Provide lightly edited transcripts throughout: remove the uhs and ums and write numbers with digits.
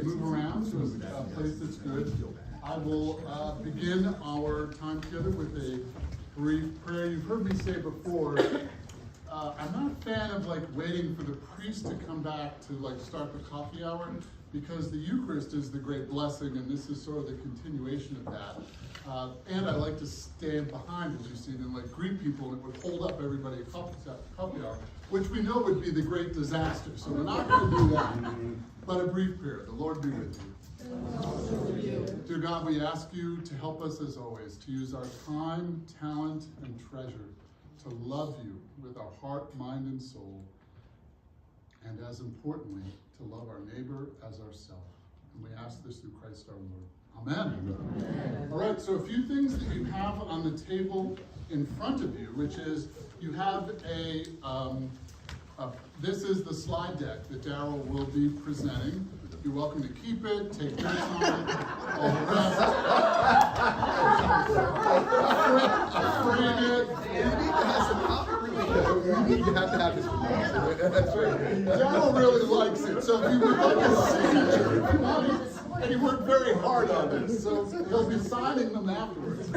Move around to a place that's good. I will begin our time together with a brief prayer. You've heard me say before, I'm not a fan of waiting for the priest to come back to start the coffee hour, because the Eucharist is the great blessing, and this is sort of the continuation of that. And I like to stand behind, as you've seen, and greet people, and it would hold up everybody at coffee hour, which we know would be the great disaster. So we're not going to do that. But a brief prayer. The Lord be with you. Dear God, we ask you to help us as always, to use our time, talent, and treasure to love you with our heart, mind, and soul, and as importantly, to love our neighbor as ourselves. And we ask this through Christ our Lord. Amen. Amen. All right, so a few things that you have on the table in front of you, which is you have this is the slide deck that Daryl will be presenting. You're welcome to keep it, take notes on it, all the rest. Frame it. You have to have this. That's right. Daryl really likes it, so if you would like a signature, and he worked very hard on this, so he'll be signing them afterwards.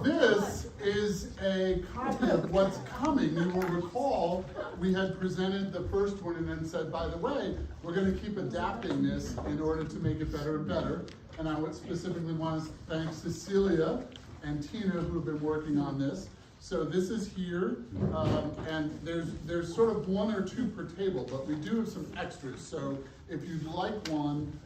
This is a copy of what's coming. You will recall we had presented the first one and then said, by the way, we're going to keep adapting this in order to make it better and better. And I would specifically want to thank Cecilia and Tina, who have been working on this. So this is here, and there's sort of one or two per table, but we do have some extras. So if you'd like one,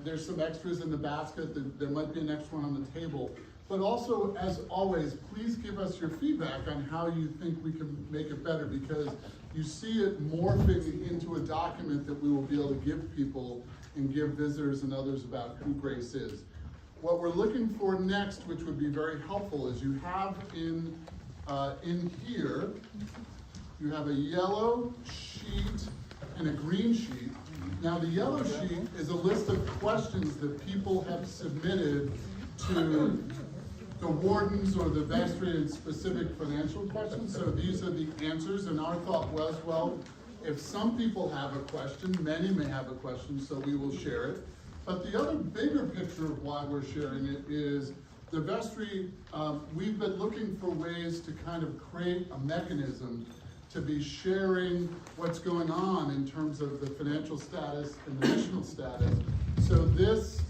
there's some extras in the basket. There might be an extra one on the table. But also, as always, please give us your feedback on how you think we can make it better, because you see it morphing into a document that we will be able to give people and give visitors and others about who Grace is. What we're looking for next, which would be very helpful, is you have in here, you have a yellow sheet and a green sheet. Now the yellow sheet is a list of questions that people have submitted to the wardens or the vestry in specific financial questions. So these are the answers, and our thought was, well, if some people have a question, many may have a question, so we will share it. But the other bigger picture of why we're sharing it is the vestry, we've been looking for ways to kind of create a mechanism to be sharing what's going on in terms of the financial status and the missional status. So this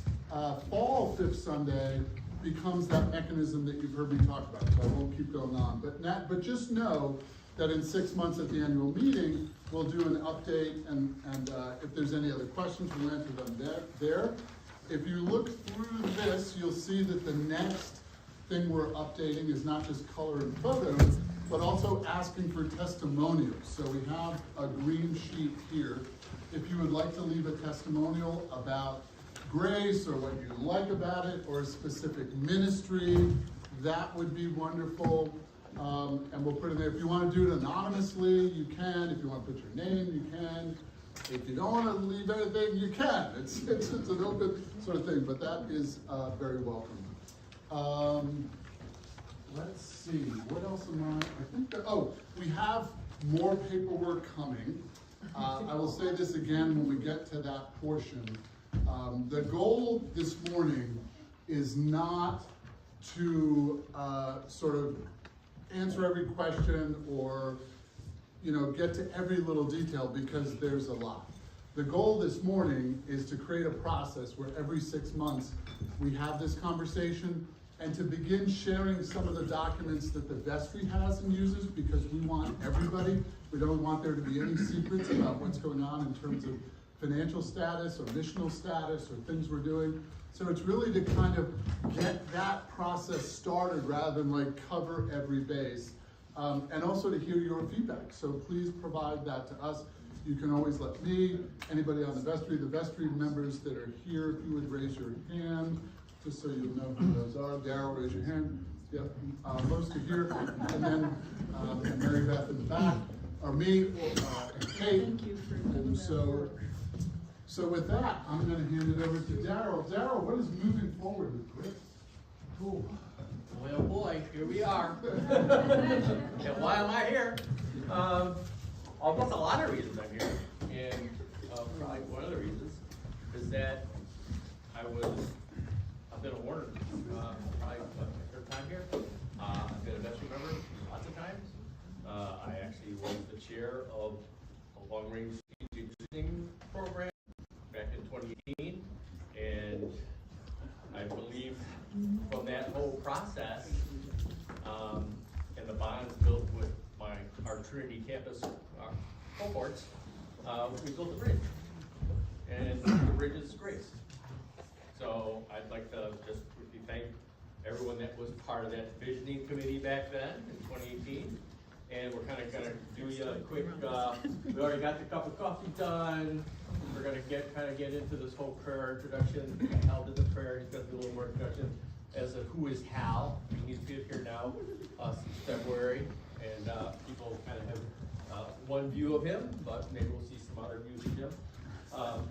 fall Fifth Sunday becomes that mechanism that you've heard me talk about, so I won't keep going on. But just know that in 6 months at the annual meeting, we'll do an update, and if there's any other questions, we'll answer them there. If you look through this, you'll see that the next thing we're updating is not just color and photos, but also asking for testimonials. So we have a green sheet here. If you would like to leave a testimonial about Grace or what you like about it, or a specific ministry, that would be wonderful. And we'll put it there. If you want to do it anonymously, you can. If you want to put your name, you can. If you don't want to leave anything, you can. It's an open sort of thing, but that is very welcome. Let's see, what else am I think that, we have more paperwork coming. I will say this again when we get to that portion. The goal this morning is not to sort of answer every question or get to every little detail, because there's a lot. The goal this morning is to create a process where every 6 months we have this conversation, and to begin sharing some of the documents that the vestry has and uses, because we want everybody. We don't want there to be any secrets about what's going on in terms of financial status or missional status or things we're doing. So it's really to kind of get that process started rather than cover every base. And also to hear your feedback. So please provide that to us. You can always let me, anybody on the vestry members that are here, if you would raise your hand, just so you'll know who those are. Daryl, raise your hand. Yep, most are here. And then Mary Beth in the back, or me, or Kate. Thank you for doing and that. So with that, I'm going to hand it over to Daryl. Daryl, what is moving forward with Grace? Cool. Boy, oh boy, here we are. And why am I here? I'll guess a lot of reasons I'm here. And probably one of the reasons Trinity campus cohorts, we built a bridge. And the bridge is Grace. So I'd like to just quickly thank everyone that was part of that visioning committee back then in 2018. And we're kind of gonna do you a quick, we already got the cup of coffee done. We're gonna kind of get into this whole prayer introduction. Hal did the prayer, he's gonna do a little more introduction as to who is Hal. He's been here now since February, and people kind of have one view of him, but maybe we'll see some other views of him.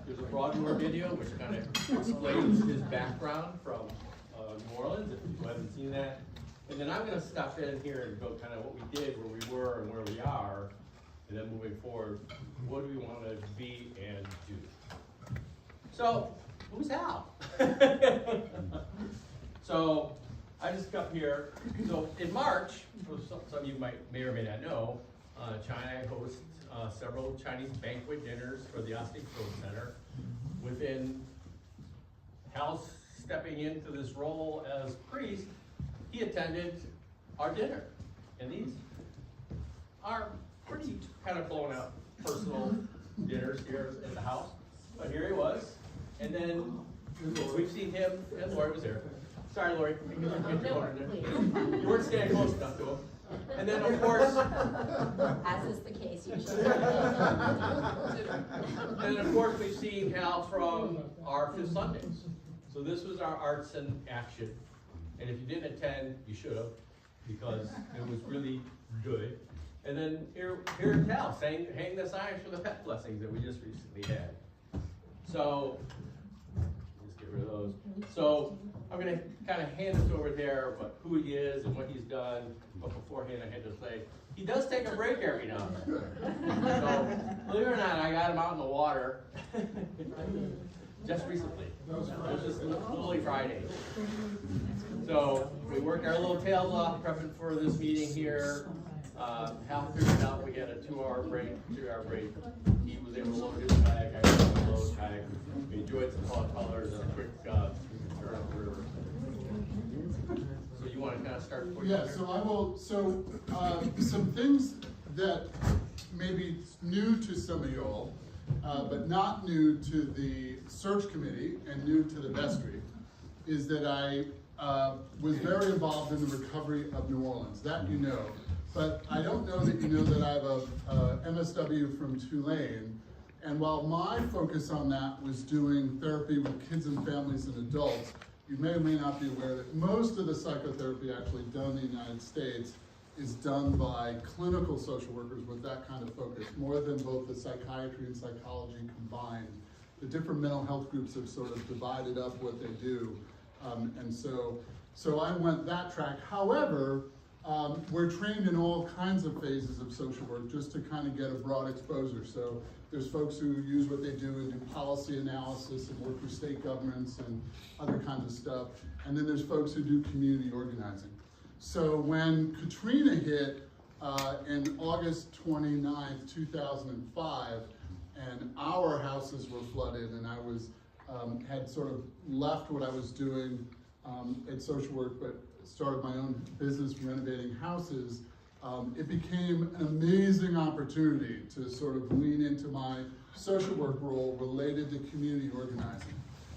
There's a Broadmoor video which kind of explains his background from New Orleans, if people haven't seen that. And then I'm gonna stop in here and go kind of what we did, where we were and where we are, and then moving forward, what do we want to be and do? So, who's Hal? So, I just got here, so in March, some of you may or may not know, China hosts several Chinese banquet dinners for the Austin Field Center. Within Hal's stepping into this role as priest, he attended our dinner. And these are pretty kind of blown out personal dinners here at the house. But here he was. And then we've seen him, and Lori was there. Sorry, Lori, you weren't standing close enough to him. And then, of course, as is the case usually. and of course, we've seen Hal from our Fifth Sundays. So this was our Arts in Action. And if you didn't attend, you should have, because it was really good. And then here Hal saying, hang the signs for the pet blessings that we just recently had. So, let's get rid of those. So, I'm gonna kind of hand this over there, but who he is and what he's done. But beforehand, I had to say, he does take a break every now and then. So, believe it or not, I got him out in the water just recently. It was just literally Friday. So, we worked our little tails off prepping for this meeting here. Hal figured out we had a 2-hour break. He was able to load his kayak, I was able to load kayak. We enjoyed some fall colors and a quick turn up the river. So you want to kind of start? Yeah, so I will, some things that may be new to some of y'all, but not new to the search committee and new to the vestry, is that I was very involved in the recovery of New Orleans, that you know. But I don't know that you know that I have a MSW from Tulane, and while my focus on that was doing therapy with kids and families and adults, you may or may not be aware that most of the psychotherapy actually done in the United States is done by clinical social workers with that kind of focus, more than both the psychiatry and psychology combined. The different mental health groups have sort of divided up what they do. And so I went that track. However, we're trained in all kinds of phases of social work just to kind of get a broad exposure. So there's folks who use what they do and do policy analysis and work for state governments and other kinds of stuff. And then there's folks who do community organizing. So when Katrina hit in August 29th, 2005, and our houses were flooded, and I was had sort of left what I was doing at social work, but started my own business renovating houses, it became an amazing opportunity to sort of lean into my social work role related to community organizing.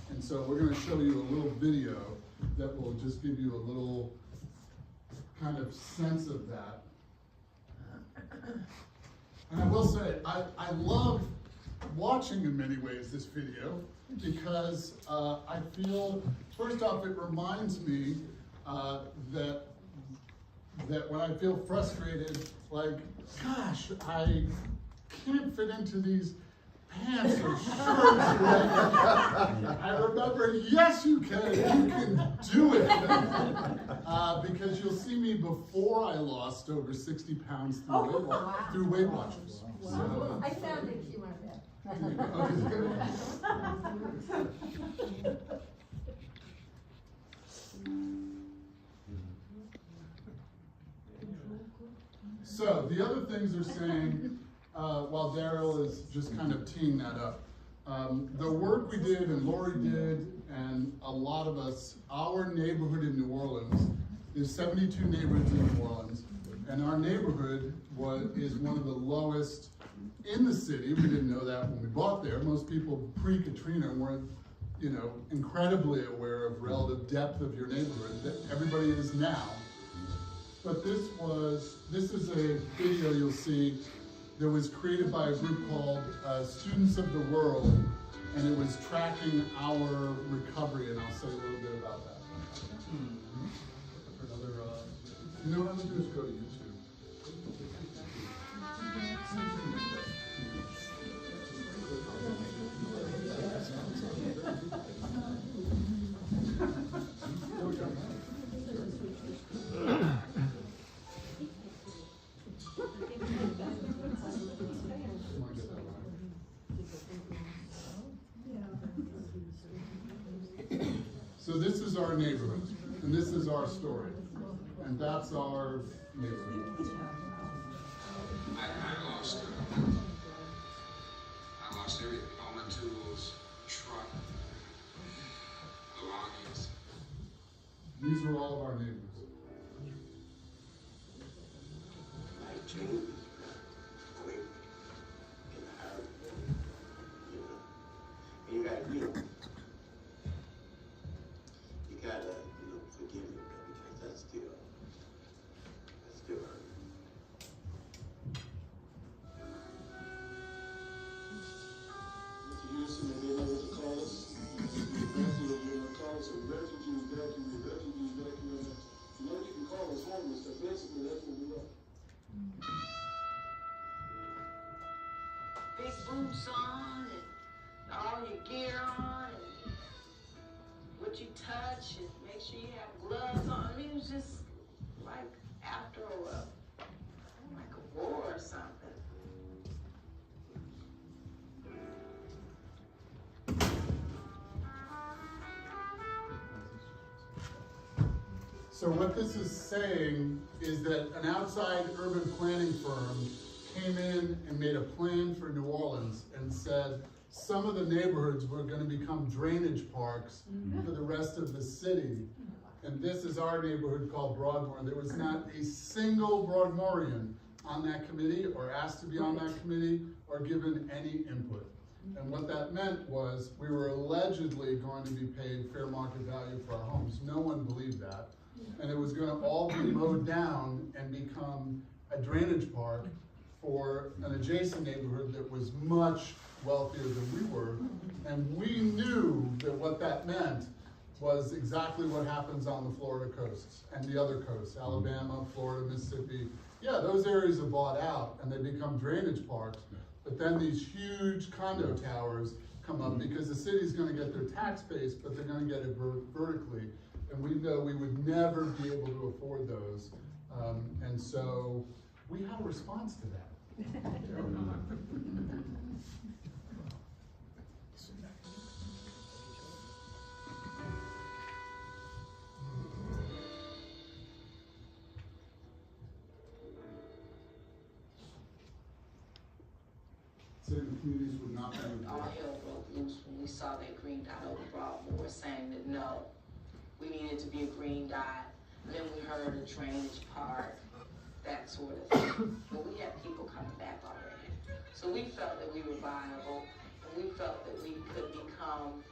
And so we're going to show you a little video that will just give you a little kind of sense of that. And I will say, I love watching in many ways this video because I feel, first off, it reminds me that when I feel frustrated, like, gosh, I can't fit into these pants or shirts. I remember, yes, you can do it. Because you'll see me before I lost over 60 pounds through Weight Watchers. Wow. So, I found it, she wanted that. So the other things they're saying, while Daryl is just kind of teeing that up, the work we did and Lori did and a lot of us, our neighborhood in New Orleans, there's 72 neighborhoods in New Orleans. And our neighborhood is one of the lowest in the city. We didn't know that when we bought there. Most people pre-Katrina weren't, incredibly aware of relative depth of your neighborhood. That everybody is now. But this is a video you'll see that was created by a group called Students of the World, and it was tracking our recovery, and I'll say a little bit about that. You know what I'm gonna do is go to YouTube. So this is our neighborhood, and this is our story, and that's our neighborhood. I lost everything, all my tools, truck, belongings. These were all of our neighbors. Like change, quick, in a hurry, And you gotta grieve. You gotta, forgive me, because that's still hurt. Mr. Houston, and then they would call us. You're gonna call us refugees back in. You can call us homeless, but basically that's what we are. Big boots on and all your gear on and what you touch and make sure you have gloves on. I mean, it was just like after a war or something. So what this is saying is that an outside urban planning firm came in and made a plan for New Orleans and said some of the neighborhoods were going to become drainage parks for the rest of the city. And this is our neighborhood called Broadmoor. There was not a single Broadmoorian on that committee or asked to be on that committee or given any input. And what that meant was we were allegedly going to be paid fair market value for our homes. No one believed that. And it was going to all be mowed down and become a drainage park for an adjacent neighborhood that was much wealthier than we were. And we knew that what that meant was exactly what happens on the Florida coasts and the other coasts, Alabama, Florida, Mississippi. Yeah, those areas are bought out and they become drainage parks, but then these huge condo towers come up because the city's gonna get their tax base, but they're gonna get it vertically. And we know we would never be able to afford those. And so we had a response to that. Certain communities would not be able All to. hell broke loose when we saw that green dot over Broadmoor saying that no, we needed to be a green dot. And then we heard a drainage park, that sort of thing. But we had people coming back already. So we felt that we were viable, and we felt that we could become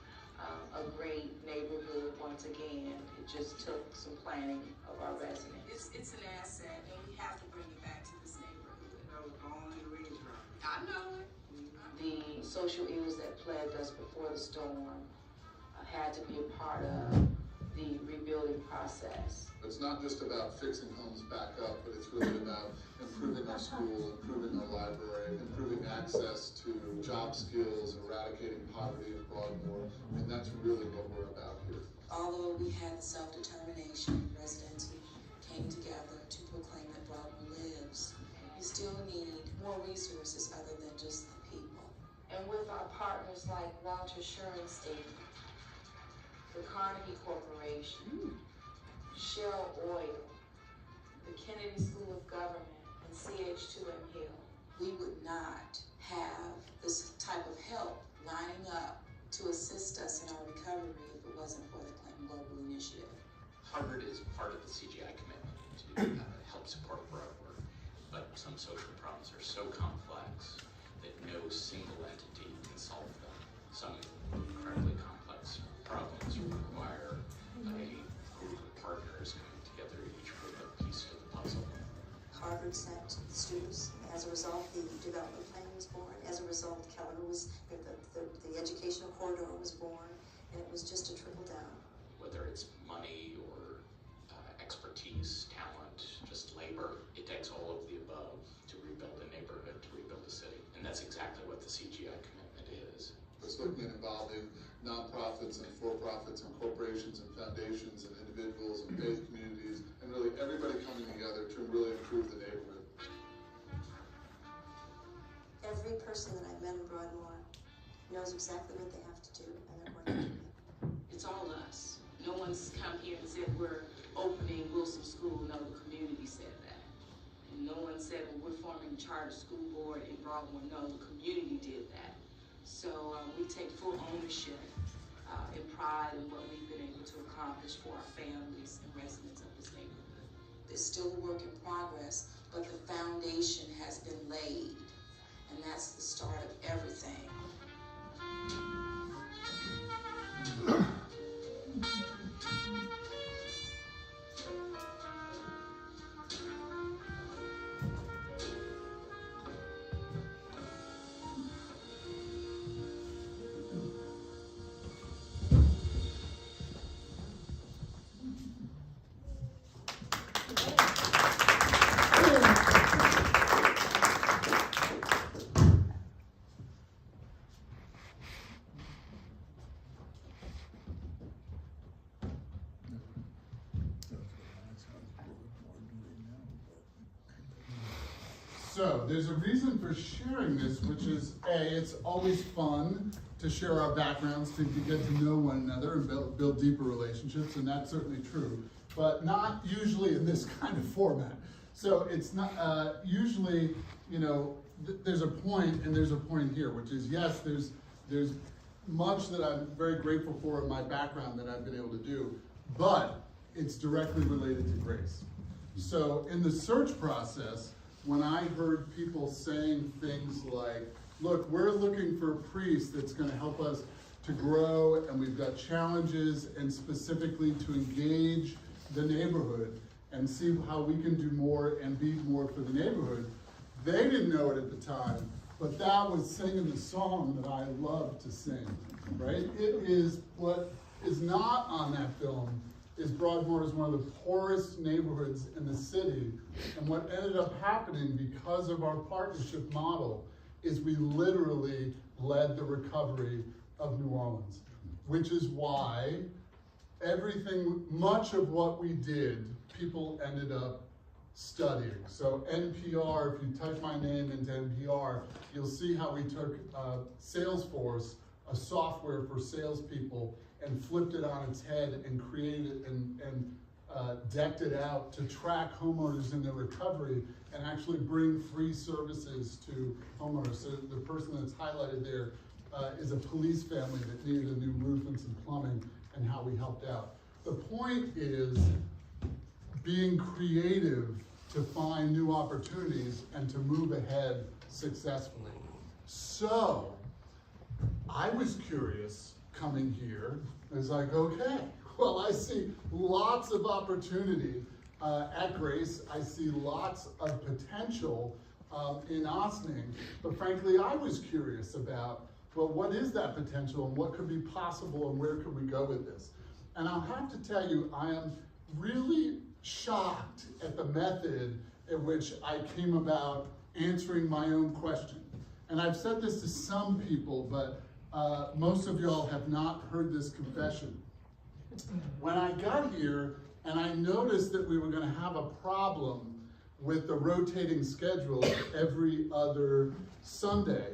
a great neighborhood once again. It just took some planning of our residents. It's an asset, and we have to bring it back to this neighborhood. I know it. The social ills that plagued us before the storm had to be a part of the rebuilding process. It's not just about fixing homes back up, but it's really about improving our school, improving our library, improving access to job skills, eradicating poverty in Broadmoor, and that's really what we're about here. Although we had the self-determination, residents who came together to proclaim that Broadmoor lives, we still need more resources other than just the people. And with our partners like Walter Schoenstein, the Carnegie Corporation, Shell Oil, the Kennedy School of Government, and CH2M Hill, We would not have this type of help lining up to assist us in our recovery if it wasn't for the Clinton Global Initiative. Harvard is part of the CGI commitment to help support Broadmoor but some social problems are so complex that no single entity can solve them. Some incredibly complex problems require a group of partners coming together, each with a piece of the puzzle. Harvard sent students. As a result, the development plan was born. As a result, the educational corridor was born, and it was just a trickle down. Whether it's money or expertise, talent, just labor, it takes all of the above to rebuild a neighborhood, to rebuild a city. And that's exactly what the CGI commitment is. It's looking at involving nonprofits and for-profits and corporations and foundations and individuals and faith communities and really everybody coming together to really improve the neighborhood. Every person that I've met in Broadmoor knows exactly what they have to do, and they're going to do it. It's all us. No one's come here and said we're opening Wilson School. No, the community said that. And no one said, well, we're forming a charter school board in Broadmoor. No, the community did that. So we take full ownership and pride in what we've been able to accomplish for our families and residents of this neighborhood. There's still a work in progress, but the foundation has been laid, and that's the start of everything. So there's a reason for sharing this, which is it's always fun to share our backgrounds, to get to know one another and build deeper relationships, and that's certainly true, but not usually in this kind of format. So it's not, usually, you know, there's a point, and there's a point here, which is, yes, there's much that I'm very grateful for in my background that I've been able to do, but it's directly related to grace. So in the search process, when I heard people saying things like, look, we're looking for a priest that's gonna help us to grow, and we've got challenges, and specifically to engage the neighborhood and see how we can do more and be more for the neighborhood. They didn't know it at the time, but that was singing the song that I love to sing, right? It is, what is not on that film is Broadmoor is one of the poorest neighborhoods in the city. And what ended up happening because of our partnership model is we literally led the recovery of New Orleans, which is why much of what we did, people ended up studying. So NPR, if you type my name into NPR, you'll see how we took Salesforce, a software for salespeople, and flipped it on its head and created and decked it out to track homeowners in their recovery and actually bring free services to homeowners. So the person that's highlighted there is a police family that needed a new roof and some plumbing, and how we helped out. The point is being creative to find new opportunities and to move ahead successfully. So I was curious coming here. I was like, okay, well, I see lots of opportunity at Grace. I see lots of potential in Ossining, but frankly, I was curious about, well, what is that potential and what could be possible and where could we go with this? And I'll have to tell you, I am really shocked at the method in which I came about answering my own question. And I've said this to some people, but most of y'all have not heard this confession. When I got here and I noticed that we were going to have a problem with the rotating schedule every other Sunday,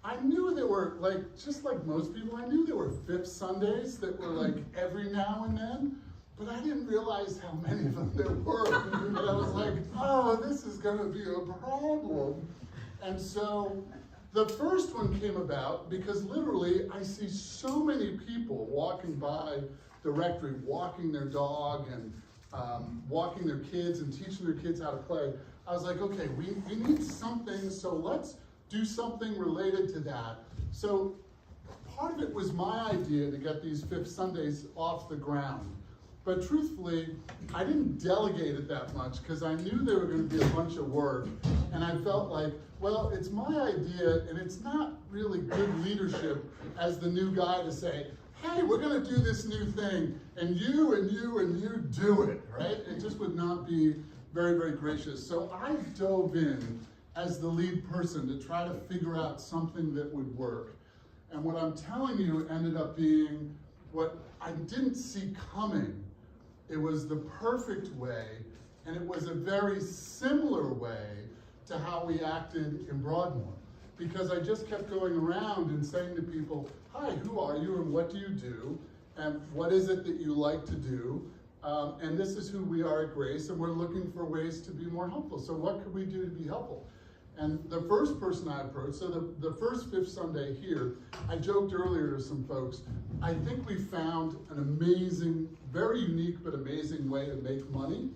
I knew there were, just like most people, I knew there were fifth Sundays that were like every now and then, but I didn't realize how many of them there were. And I was like, oh, this is going to be a problem. And so the first one came about because literally I see so many people walking by the rectory, walking their dog and walking their kids and teaching their kids how to play. I was like, okay, we need something, so let's do something related to that. So part of it was my idea to get these Fifth Sundays off the ground. But truthfully, I didn't delegate it that much because I knew there were going to be a bunch of work. And I felt like, well, it's my idea and it's not really good leadership as the new guy to say, hey, we're going to do this new thing and you and you and you do it, right? It just would not be very, very gracious. So I dove in as the lead person to try to figure out something that would work. And what I'm telling you ended up being what I didn't see coming. It was the perfect way, and it was a very similar way to how we acted in Broadmoor. Because I just kept going around and saying to people, hi, who are you and what do you do? And what is it that you like to do? And this is who we are at Grace, and we're looking for ways to be more helpful. So what could we do to be helpful? And the first person I approached, so the first Fifth Sunday here, I joked earlier to some folks, I think we found an amazing, very unique but amazing way to make money,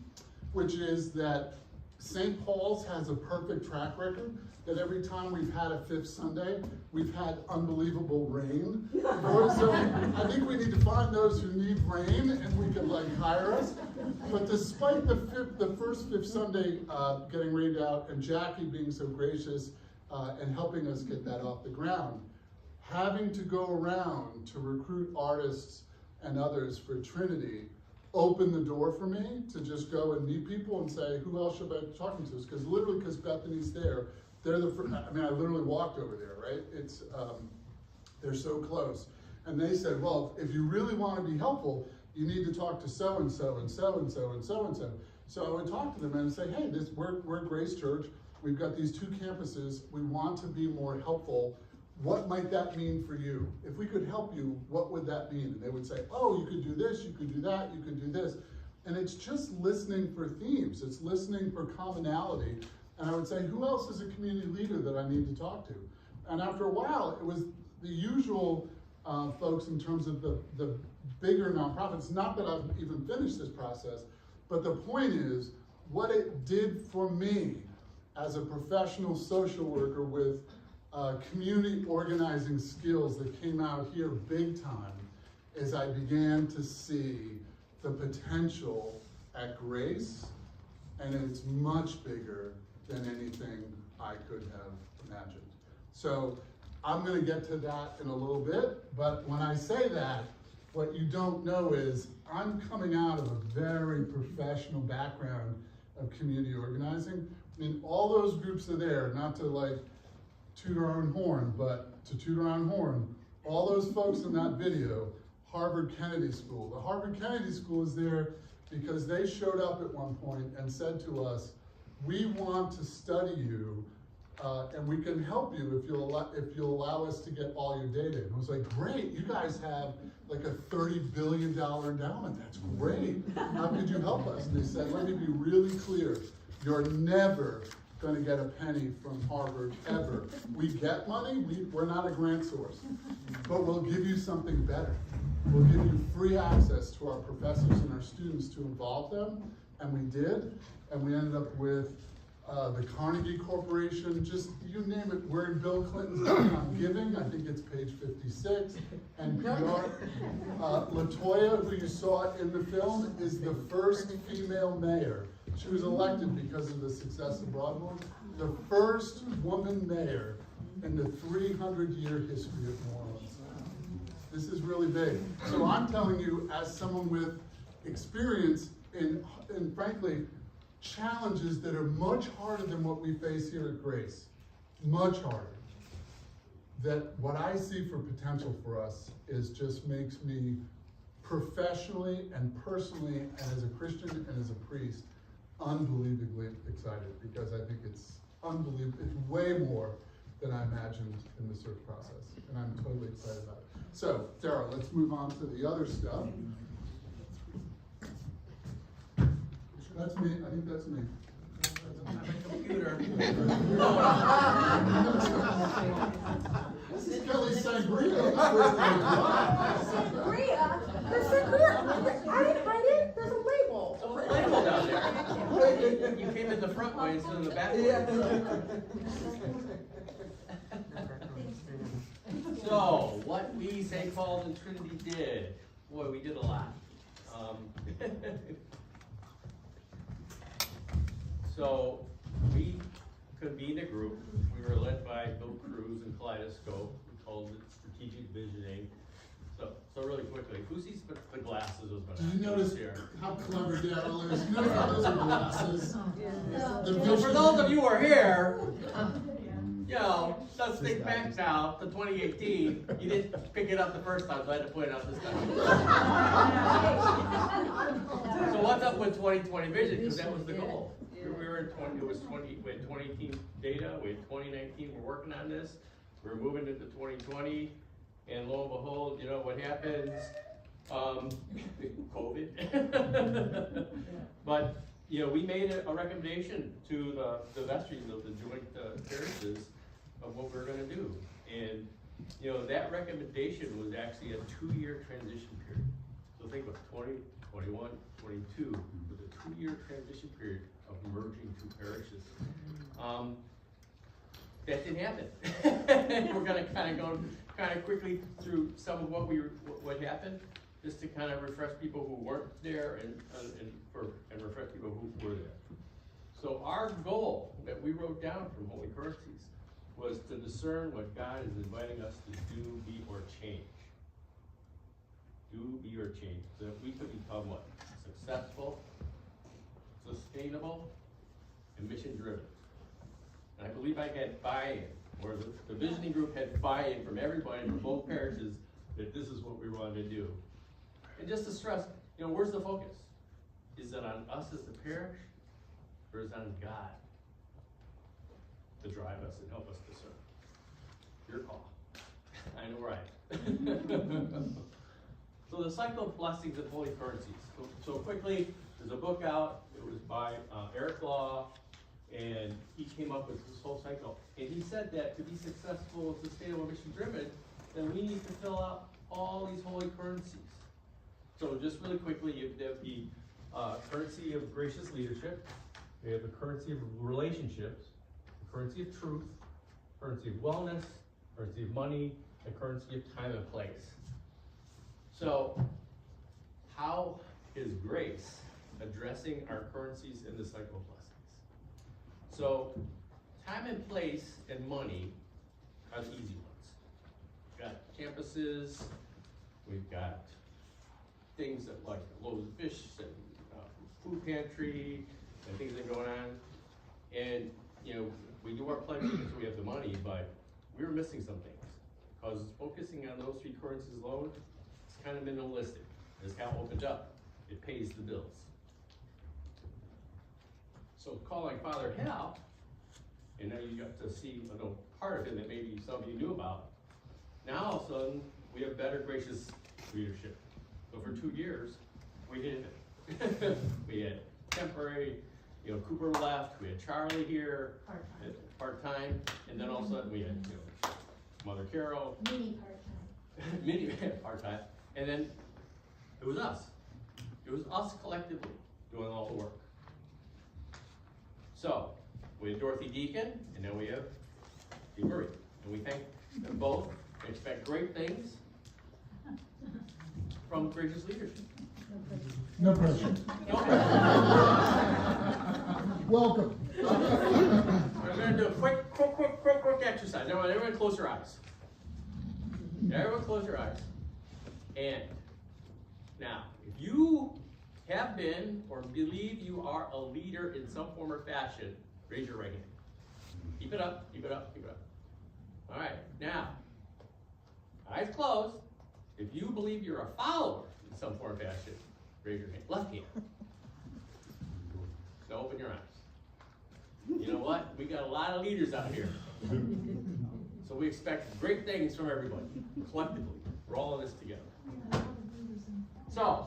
which is that St. Paul's has a perfect track record that every time we've had a Fifth Sunday, we've had unbelievable rain. So I think we need to find those who need rain and we can hire us. But despite the first Fifth Sunday getting rained out and Jackie being so gracious and helping us get that off the ground, having to go around to recruit artists and others for Trinity opened the door for me to just go and meet people and say, who else should I be talking to? Because literally, because Bethany's there, they're the first, I mean, I literally walked over there, right? It's, they're so close. And they said, well, if you really want to be helpful, you need to talk to so-and-so and so-and-so and so-and-so. So I would talk to them and say, hey, we're Grace Church. We've got these 2 campuses. We want to be more helpful. What might that mean for you? If we could help you, what would that mean? And they would say, oh, you could do this, you could do that, you could do this. And it's just listening for themes. It's listening for commonality. And I would say, who else is a community leader that I need to talk to? And after a while, it was the usual folks in terms of the bigger nonprofits. Not that I've even finished this process, but the point is, what it did for me as a professional social worker with community organizing skills that came out here big time is I began to see the potential at Grace, and it's much bigger than anything I could have imagined. So I'm gonna get to that in a little bit, but when I say that, what you don't know is I'm coming out of a very professional background of community organizing. I mean, all those groups are there, not to toot our own horn, but to toot our own horn. All those folks in that video, Harvard Kennedy School. The Harvard Kennedy School is there because they showed up at one point and said to us, we want to study you and we can help you if you'll allow us to get all your data. And I was like, great, you guys have a $30 billion endowment, that's great. How could you help us? And they said, let me be really clear, you're never going to get a penny from Harvard, ever. We get money, we're not a grant source, but we'll give you something better. We'll give you free access to our professors and our students to involve them, and we did, and we ended up with the Carnegie Corporation, just you name it. We're in Bill Clinton's book on giving, I think it's page 56, NPR. LaToya, who you saw in the film, is the first female mayor. She was elected because of the success of Broadmoor, the first woman mayor in the 300-year history of New Orleans. This is really big. So I'm telling you, as someone with experience in frankly, challenges that are much harder than what we face here at Grace, much harder, that what I see for potential for us is just makes me professionally and personally, and as a Christian and as a priest, unbelievably excited, because I think it's unbelievable. It's way more than I imagined in the search process, and I'm totally excited about it. So, Daryl, let's move on to the other stuff. That's me. I think that's me. Computer. This is Kelly Sangria. Sangria? The sangria? I didn't write it. There's a label. Label down there. You came in the front way instead of the back way. So, what we, St. Paul's and Trinity did, boy, we did a lot. So, we convened a group. We were led by Bill Cruz and Kaleidoscope. We called it Strategic Visioning. So really quickly, who sees the glasses of Did you notice here? how clever Daryl is? You notice how those are glasses? The So for vision- those of you who are here, you know, let's think back now to 2018. You didn't pick it up the first time, so I had to point it out this time. So what's up with 2020 vision? Because that was the goal. We were in 20, we had 2018 data, we had 2019, we're working on this. We're moving into 2020, and lo and behold, you know what happens? COVID. But, you know, we made a recommendation to the vestries of the joint parishes of what we're gonna do. And, you know, that recommendation was actually a 2-year transition period. So think of 20, 21, 22, with a 2-year transition period of merging 2 parishes. That didn't happen. We're gonna kind of go quickly through some of what happened, just to kind of refresh people who weren't there and refresh people who were there. So our goal that we wrote down from Holy Currencies was to discern what God is inviting us to do, be, or change. Do, be, or change, so that we could become what? Successful, sustainable, and mission-driven. And I believe I had buy-in, or the visioning group had buy-in from everybody from both parishes that this is what we wanted to do. And just to stress, you know, where's the focus? Is it on us as the parish, or is it on God to drive us and help us discern? Your call. I know right. So the cycle of blessings and holy currencies. So quickly, there's a book out. It was by Eric Law, and he came up with this whole cycle. And he said that to be successful and sustainable and mission-driven, then we need to fill out all these holy currencies. So just really quickly, you have the currency of gracious leadership. We have the currency of relationships, the currency of truth, currency of wellness, currency of money, and currency of time and place. So how is grace addressing our currencies in the cycle of blessings? So time and place and money are the easy ones. We've got campuses, we've got things that like loaves of fish and food pantry and things that are going on. And, you know, we do our pledging because we have the money, but we were missing some things. Because focusing on those 3 currencies alone, it's kind of minimalistic. As Hal opened up, it pays the bills. So calling Father Hal, and now you got to see a little part of him that maybe some of you knew about. Now all of a sudden, we have better gracious leadership. So for 2 years, we did it. We had temporary, you know, Cooper left, we had Charlie here, part-time, and then all of a sudden we had, you know, Mother Carol. Mini part-time. Mini part-time, and then it was us. It was us collectively doing all the work. So, we have Dorothy Deacon, and then we have Dee Murray. And we thank them both and expect great things from gracious leadership. No pressure. No pressure. Welcome. We're going to do a quick exercise. Everyone close your eyes. Everyone close your eyes. And now, if you have been or believe you are a leader in some form or fashion, raise your right hand. Keep it up, keep it up, keep it up. All right, now, eyes closed. If you believe you're a follower in some form or fashion, raise your hand. Left hand. Now open your eyes. You know what? We got a lot of leaders out here. So we expect great things from everybody, collectively. We're all in this together. So,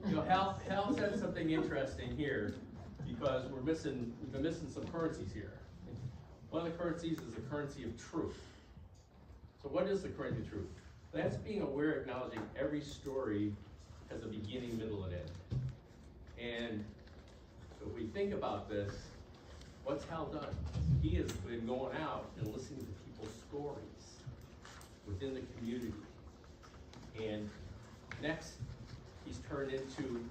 you know, Hal said something interesting here because we've been missing some currencies here. One of the currencies is the currency of truth. So what is the currency of truth? That's being aware, acknowledging every story has a beginning, middle, and end. And So if we think about this, what's Hal done? He has been going out and listening to people's stories within the community. And next, he's turned into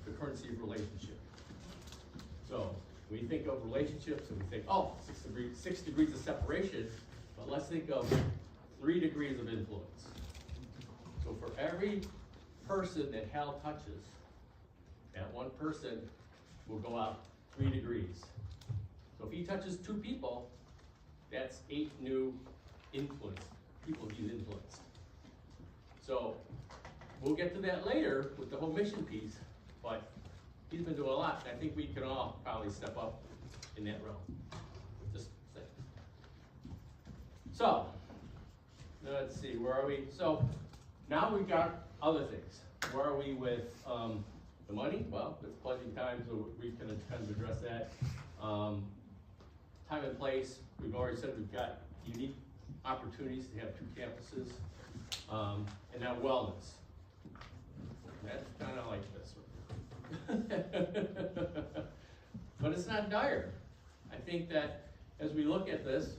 the currency of relationship. So we think of relationships and we think, oh, 6 degrees of separation, but let's think of 3 degrees of influence. So for every person that Hal touches, that one person will go out 3 degrees. So if he touches 2 people, that's 8 new influence, people he's influenced. So we'll get to that later with the whole mission piece, but he's been doing a lot. I think we can all probably step up in that realm. Just say. So, let's see, where are we? So now we've got other things. Where are we with the money? Well, it's pledging time, so we can kind of address that. Time and place, we've already said we've got unique opportunities to have 2 campuses. And now wellness. That's kind of like this. But it's not dire. I think that as we look at this,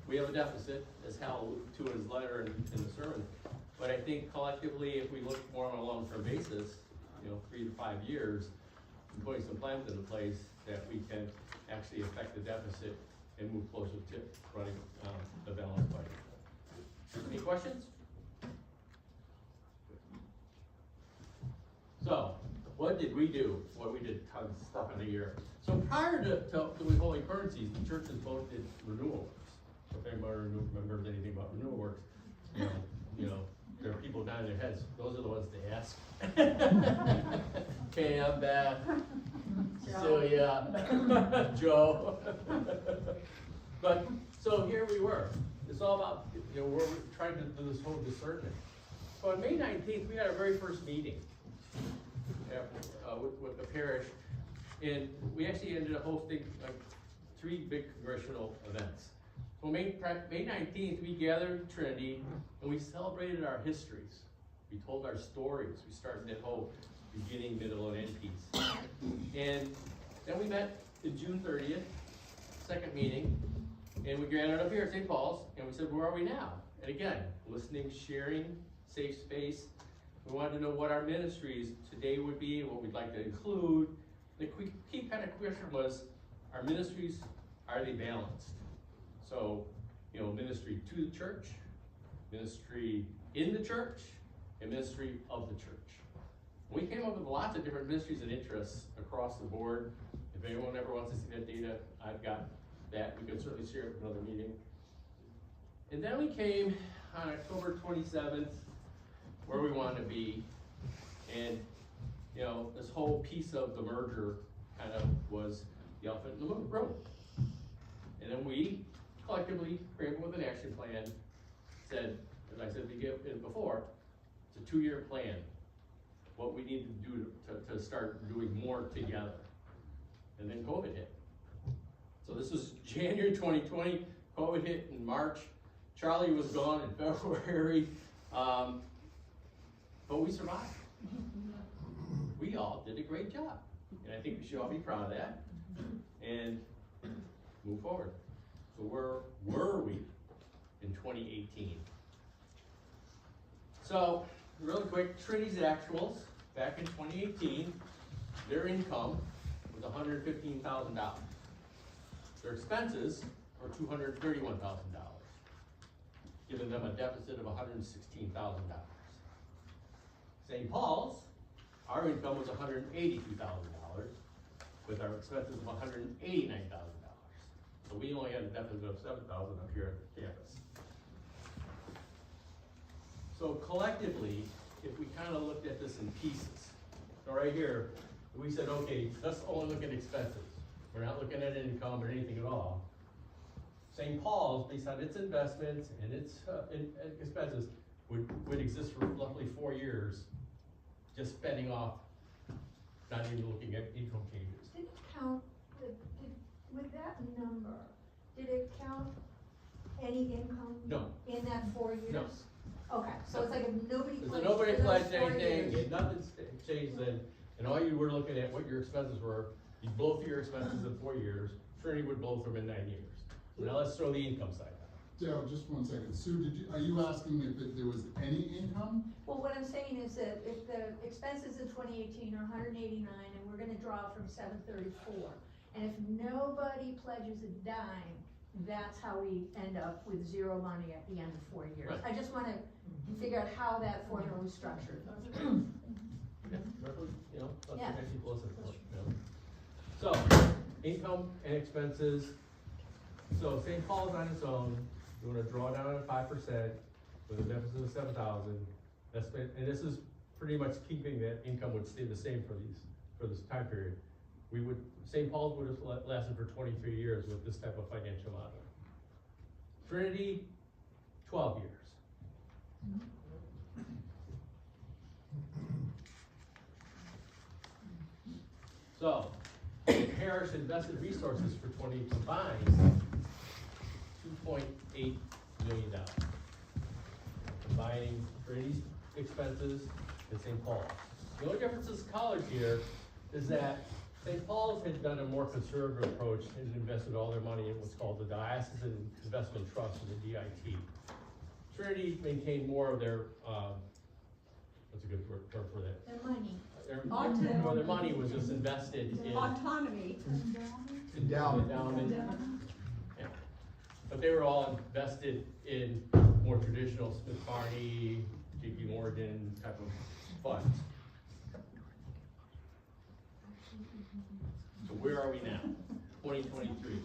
we have a deficit, as Hal alluded to in his letter and in the sermon. But I think collectively, if we look more on a long-term basis, 3 to 5 years, and putting some plans into place, that we can actually affect the deficit and move closer to running the balanced budget. Any questions? So, what did we do? Well, we did tons of stuff in a year. So prior to withholding currencies, the churches both did renewal works. So if anybody remembers anything about renewal works, there are people down their heads. Those are the ones they ask. Cam, Beth, Cecilia, Joe. But so here we were. It's all about we're trying to do this whole discernment. So on May 19th, we had our very first meeting with the parish, and we actually ended up hosting 3 big congressional events. So May 19th, we gathered in Trinity, and we celebrated our histories. We told our stories. We started that whole beginning, middle, and end piece. And then we met on June 30th, second meeting, and we gathered up here at St. Paul's, and we said, where are we now? And again, listening, sharing, safe space. We wanted to know what our ministries today would be, what we'd like to include. The key kind of question was, our ministries, are they balanced? So, ministry to the church, ministry in the church, and ministry of the church. We came up with lots of different ministries and interests across the board. If anyone ever wants to see that data, I've got that. We can certainly share it with another meeting. And then we came on October 27th, where we want to be, and this whole piece of the merger kind of was the elephant in the room. And then we collectively came up with an action plan, said, as I said before, it's a 2-year plan, what we need to do to start doing more together. And then COVID hit. So this was January 2020, COVID hit in March. Charlie was gone in February. But we survived. We all did a great job. And I think we should all be proud of that and move forward. So where were we in 2018? So, really quick, Trinity's actuals back in 2018, their income was $115,000. Their expenses were $231,000, giving them a deficit of $116,000. St. Paul's, our income was $182,000, with our expenses of $189,000. So we only had a deficit of $7,000 up here at the campus. So collectively, if we kind of looked at this in pieces, so right here, we said, okay, let's only look at expenses. We're not looking at income or anything at all. St. Paul's, based on its investments and its expenses, would exist for roughly 4 years, just spending off, not even looking at income changes. Did it count, with that number, did it count any income? No. In that 4 years? No. Okay, so it's like if nobody So pledged nobody for those pledged 4 anything, years. and nothing's changed then, and all you were looking at what your expenses were, you blow through your expenses in 4 years, Trinity would blow through them in 9 years. So now let's throw the income side out. Daryl, just 1 second. Sue, are you asking if there was any income? Well, what I'm saying is that if the expenses in 2018 are 189 and we're gonna draw from 734, and if nobody pledges a dime, that's how we end up with zero money at the end of 4 years. Right. I just wanna figure out how that formula was structured. Yeah, you know, let Yeah. the people listen to it, you know. So, income and expenses. So St. Paul's on its own, you wanna draw down at 5% with a deficit of 7,000. And this is pretty much keeping that income would stay the same for this time period. St. Paul's would have lasted for 23 years with this type of financial model. Trinity, 12 years. So, Parish invested resources for 20 combines $2.8 million. Combining Trinity's expenses and St. Paul's. The only difference this college here is that St. Paul's had done a more conservative approach and invested all their money in what's called the Diocesan Investment Trust, or the DIT. Trinity maintained more of their, what's a good term for that? Their money. Their money was just invested in Autonomy. endowment. Yeah. But they were all invested in more traditional Smith Barney, JP Morgan type of funds. So where are we now? 2023.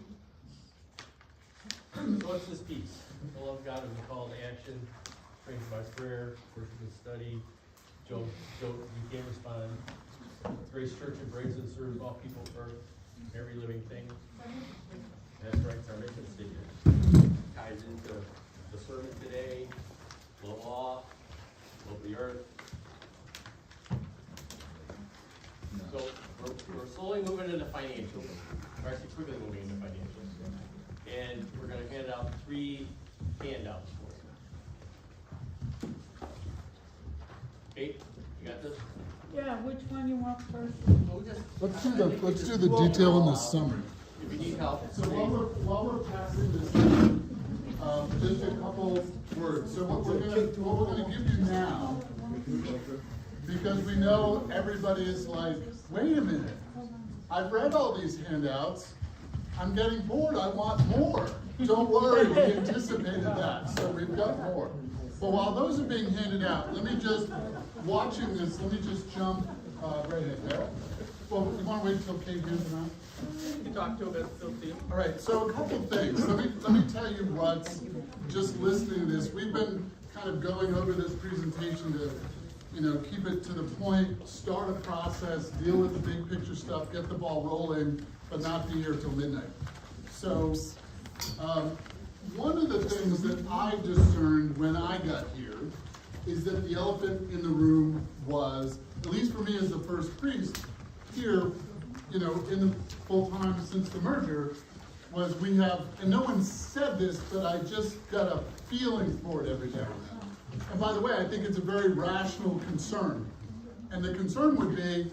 So what's this piece? The love of God is a call to action, strengthened by prayer, worship and study. Joe, you can't respond. Grace Church embraces and serves all people first, every living thing. That's right, it's our mission statement. Ties into the sermon today, the law, love the earth. So we're slowly moving into financials. We're actually quickly moving into financials. And we're gonna hand out 3 handouts for you. Okay, you got this? Yeah, which one you want first? Let's do the detail in the summary. If you need help. So while we're passing this, just a couple words. So what we're gonna give you now, because we know everybody is like, wait a minute, I've read all these handouts, I'm getting bored, I want more. Don't worry, we anticipated that, so we've got more. But while those are being handed out, let me just jump right in there. Well, you wanna wait until Kate hands them out? You can talk to him about Phil too. All right, so a couple things. Let me tell you what's, just listening to this, we've been kind of going over this presentation to, keep it to the point, start a process, deal with the big picture stuff, get the ball rolling, but not be here till midnight. So, one of the things that I discerned when I got here is that the elephant in the room was, at least for me as the first priest here, in the full time since the merger, was we have, and no one said this, but I just got a feeling for it every now and then. And by the way, I think it's a very rational concern. And the concern would be,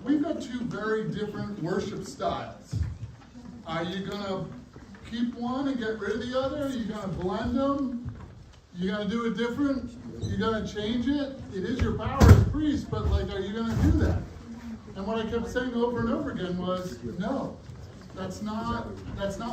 we've got 2 very different worship styles. Are you gonna keep one and get rid of the other? Are you gonna blend them? You gonna do it different? You gonna change it? It is your power as priest, but are you gonna do that? And what I kept saying over and over again was, no, that's not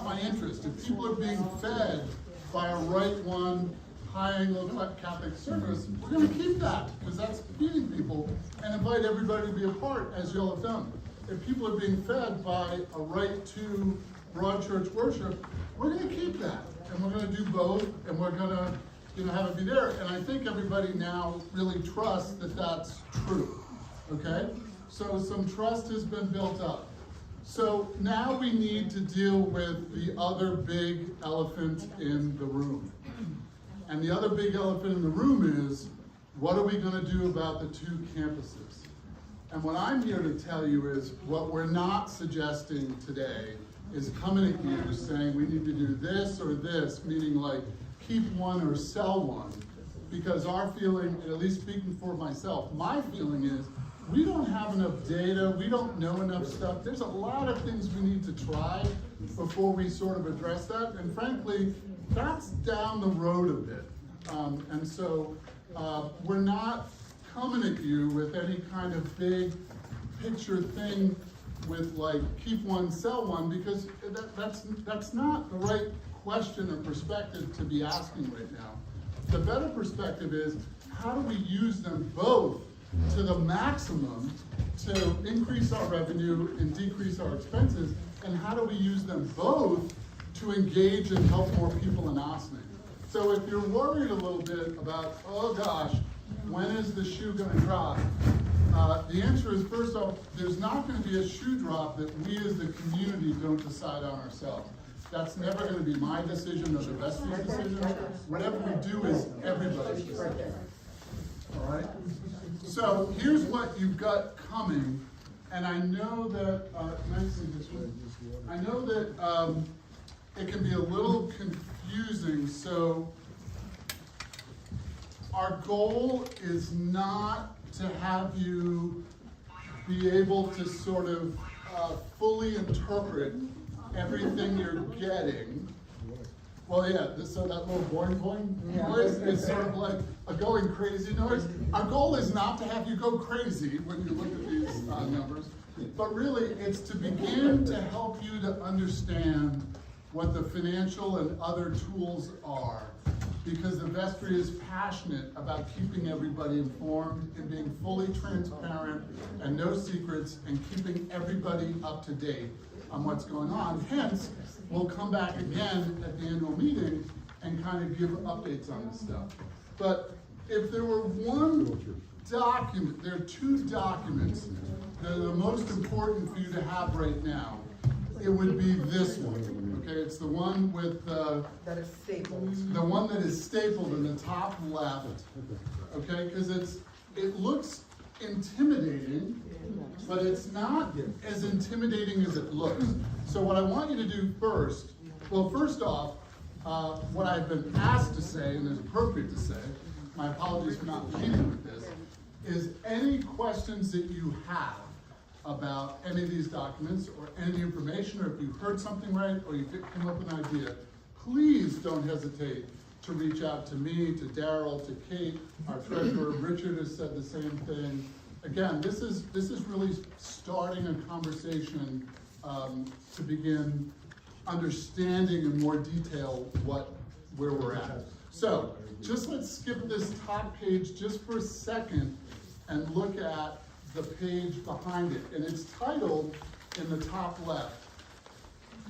my interest. If people are being fed by a right one, high Anglo-Catholic service, we're gonna keep that, because that's feeding people, and invite everybody to be a part, as y'all have done. If people are being fed by a right to broad church worship, we're gonna keep that, and we're gonna do both, and we're gonna have it be there. And I think everybody now really trusts that that's true, okay? So some trust has been built up. So now we need to deal with the other big elephant in the room. And the other big elephant in the room is, what are we gonna do about the 2 campuses? And what I'm here to tell you is, what we're not suggesting today is coming at you saying we need to do this or this, meaning keep one or sell one. because our feeling, at least speaking for myself, my feeling is, we don't have enough data, we don't know enough stuff, there's a lot of things we need to try before we sort of address that, and frankly, that's down the road a bit. And so, we're not coming at you with any kind of big picture thing with like, keep one, sell one, because that's not the right question or perspective to be asking right now. The better perspective is, how do we use them both to the maximum to increase our revenue and decrease our expenses, and how do we use them both to engage and help more people in Ossining? So if you're worried a little bit about, oh gosh, when is the shoe gonna drop? The answer is, first off, there's not gonna be a shoe drop that we as the community don't decide on ourselves. That's never gonna be my decision or the vestry's decision. Whatever we do is everybody's decision. All right? So here's what you've got coming, and I know that, I know that it can be a little confusing, so our goal is not to have you be able to sort of fully interpret everything you're getting. Well, yeah, so that little boing boing noise is sort of like a going crazy noise. Our goal is not to have you go crazy when you look at these numbers, but really it's to begin to help you to understand what the financial and other tools are, because the vestry is passionate about keeping everybody informed and being fully transparent and no secrets and keeping everybody up to date on what's going on. Hence, we'll come back again at the annual meeting and kind of give updates on this stuff. But if there were one document, there are two documents that are the most important for you to have right now, it would be this one, okay? It's the one with that is stapled. the one that is stapled in the top left, okay? Because it looks intimidating, but it's not as intimidating as it looks. So what I want you to do first, well, first off, what I've been asked to say, and is appropriate to say, my apologies for not leading with this, is any questions that you have about any of these documents or any information, or if you heard something right, or you came up with an idea, please don't hesitate to reach out to me, to Daryl, to Kate, our treasurer. Richard has said the same thing. Again, this is really starting a conversation to begin understanding in more detail where we're at. So, just let's skip this top page just for a second and look at the page behind it. And it's titled, in the top left,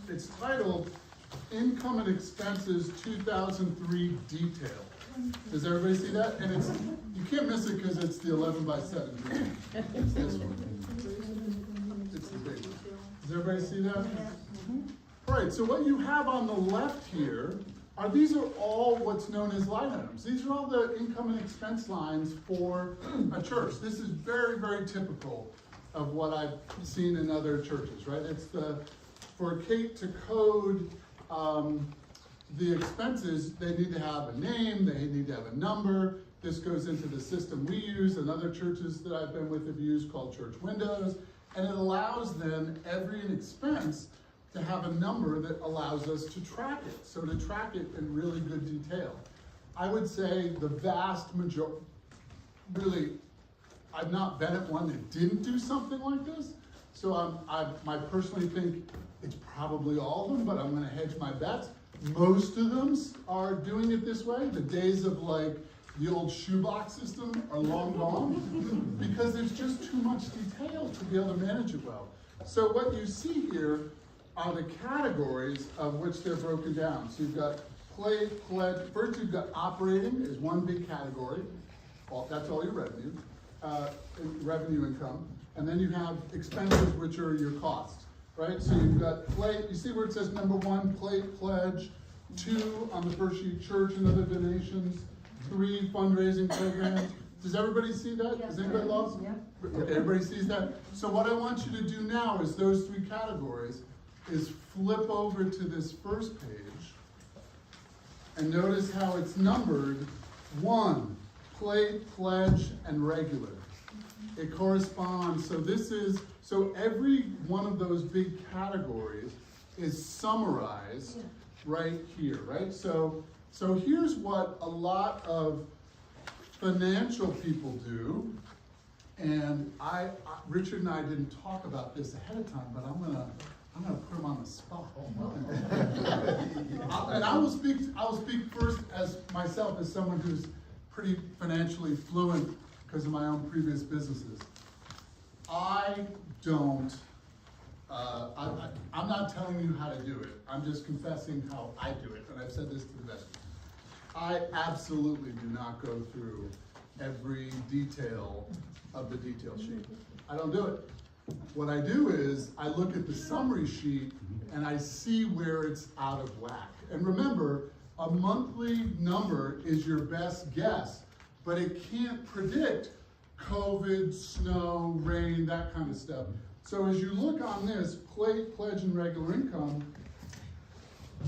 it's titled Income and Expenses 2003 Detail. Does everybody see that? And you can't miss it because it's the 11 by 7. It's this one. It's the big one. Does everybody see that? All right, so what you have on the left here these are all what's known as line items. These are all the income and expense lines for a church. This is very, very typical of what I've seen in other churches, right? It's for Kate to code the expenses, they need to have a name, they need to have a number. This goes into the system we use and other churches that I've been with have used called Church Windows, and it allows then every expense to have a number that allows us to track it. So to track it in really good detail. I would say the vast majority, really, I've not been at one that didn't do something like this. So I personally think it's probably all of them, but I'm gonna hedge my bets. Most of them are doing it this way. The days of like the old shoebox system are long gone because there's just too much detail to be able to manage it well. So what you see here are the categories of which they're broken down. So you've got pledge, first you've got operating is one big category. Well, that's all your revenue, revenue income. And then you have expenses, which are your costs, right? So you've got plate, you see where it says number 1, plate, pledge, 2 on the first sheet, church and other donations, 3, fundraising programs. Does everybody see that? Does anybody love? Yeah. Okay, everybody sees that? So what I want you to do now is those 3 categories is flip over to this first page and notice how it's numbered One, pledge, and regular. It corresponds, so every one of those big categories is summarized right here, right? So here's what a lot of financial people do, and Richard and I didn't talk about this ahead of time, but I'm gonna put him on the spot. And I will speak first as myself, as someone who's pretty financially fluent because of my own previous businesses. I'm not telling you how to do it. I'm just confessing how I do it, and I've said this to the best. I absolutely do not go through every detail of the detail sheet. I don't do it. What I do is I look at the summary sheet and I see where it's out of whack. And remember, a monthly number is your best guess, but it can't predict COVID, snow, rain, that kind of stuff. So as you look on this, pledge and regular income,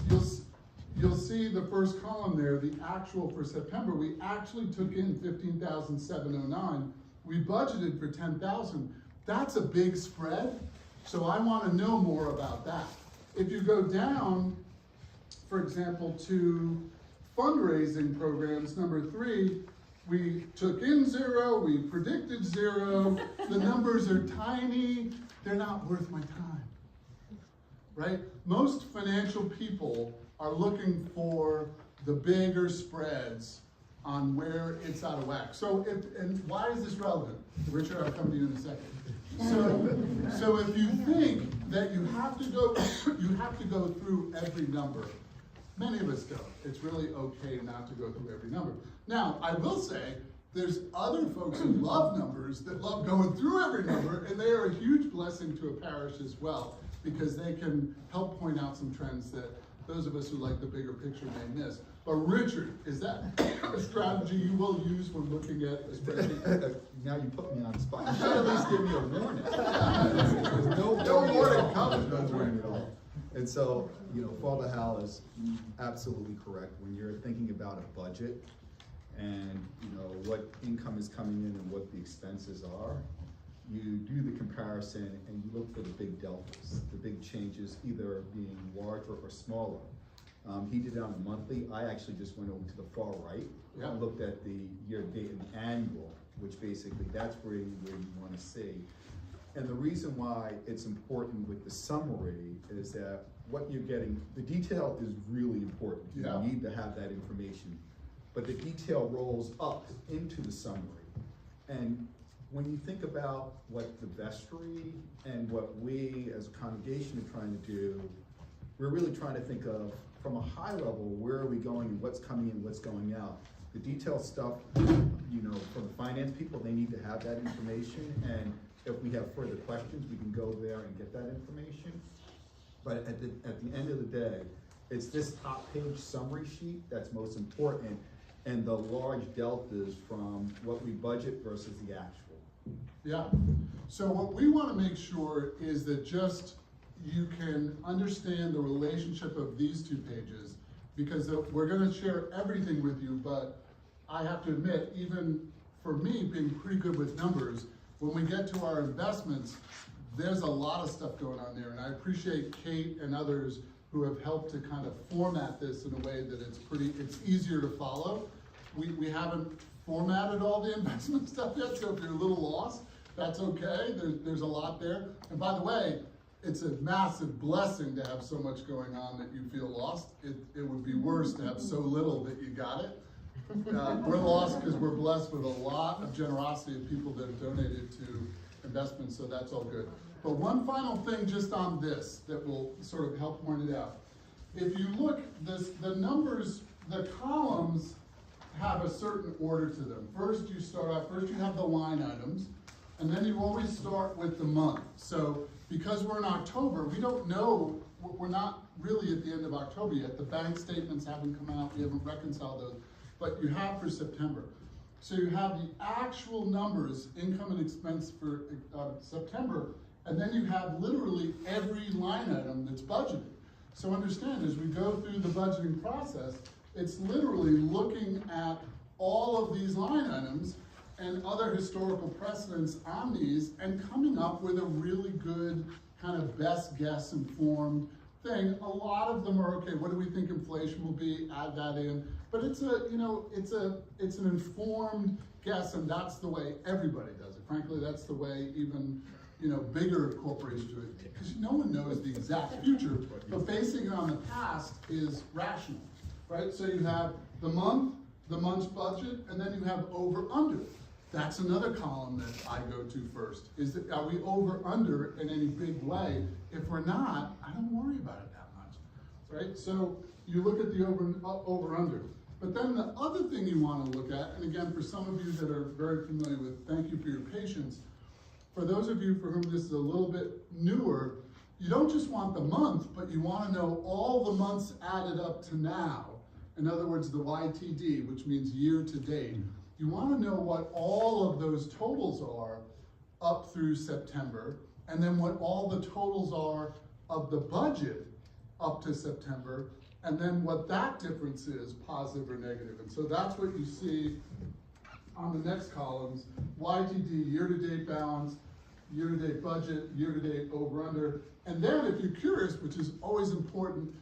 you'll see the first column there, the actual for September. We actually took in 15,709. We budgeted for 10,000. That's a big spread, so I want to know more about that. If you go down, for example, to fundraising programs, number 3, we took in 0, we predicted 0, the numbers are tiny, they're not worth my time, right? Most financial people are looking for the bigger spreads on where it's out of whack. So, and why is this relevant? Richard, I'll come to you in a second. So if you think that you have to go through every number, many of us don't. It's really okay not to go through every number. Now, I will say, there's other folks who love numbers that love going through every number, and they are a huge blessing to a parish as well, because they can help point out some trends that those of us who like the bigger picture may miss. But Richard, is that a strategy you will use when looking at a spreadsheet? Now you put me on the spot. You should at least give me a warning. There's no warning coming. No warning at all. And so, Father Hal is absolutely correct. When you're thinking about a budget and, what income is coming in and what the expenses are, you do the comparison and you look for the big deltas, the big changes, either being larger or smaller. He did it on a monthly. I actually just went over to the far right. Yeah. I looked at the year-to-date and the annual, which basically that's where you want to see. And the reason why it's important with the summary is that what you're getting, the detail is really important. Yeah. You need to have that information. But the detail rolls up into the summary. And when you think about what the vestry and what we as a congregation are trying to do, we're really trying to think of, from a high level, where are we going and what's coming in, what's going out. The detailed stuff, for the finance people, they need to have that information, and if we have further questions, we can go there and get that information. But at the end of the day, it's this top page summary sheet that's most important, and the large deltas from what we budget versus the actual. Yeah, so what we want to make sure is that just you can understand the relationship of these 2 pages, because we're going to share everything with you, but I have to admit, even for me being pretty good with numbers, when we get to our investments, there's a lot of stuff going on there, and I appreciate Kate and others who have helped to kind of format this in a way that it's easier to follow. We haven't formatted all the investment stuff yet, so if you're a little lost, that's okay. There's a lot there. And by the way, it's a massive blessing to have so much going on that you feel lost. It would be worse to have so little that you got it. We're lost because we're blessed with a lot of generosity of people that have donated to investments, so that's all good. But one final thing just on this that will sort of help point it out. If you look, the numbers, the columns have a certain order to them. First you have the line items, and then you always start with the month. So because we're in October, we don't know, we're not really at the end of October yet. The bank statements haven't come out, we haven't reconciled those, but you have for September. So you have the actual numbers, income and expense for September, and then you have literally every line item that's budgeted. So understand, as we go through the budgeting process, it's literally looking at all of these line items and other historical precedents on these and coming up with a really good kind of best guess informed thing. A lot of them are, okay, what do we think inflation will be? Add that in. But it's a, you know, it's an informed guess, and that's the way everybody does it. Frankly, that's the way even, you know, bigger corporations do it, because no one knows the exact future, but basing it on the past is rational, right? So you have the month's budget, and then you have over, under. That's another column that I go to first, is that, are we over, under in any big way? If we're not, I don't worry about it that much, right? So you look at the over, under. But then the other thing you want to look at, and again, for some of you that are very familiar with, thank you for your patience. For those of you for whom this is a little bit newer, you don't just want the month, but you want to know all the months added up to now. In other words, the YTD, which means year to date. You want to know what all of those totals are up through September, and then what all the totals are of the budget up to September, and then what that difference is, positive or negative. And so that's what you see on the next columns: YTD, year-to-date balance, year-to-date budget, year-to-date over-under. And then if you're curious, which is always important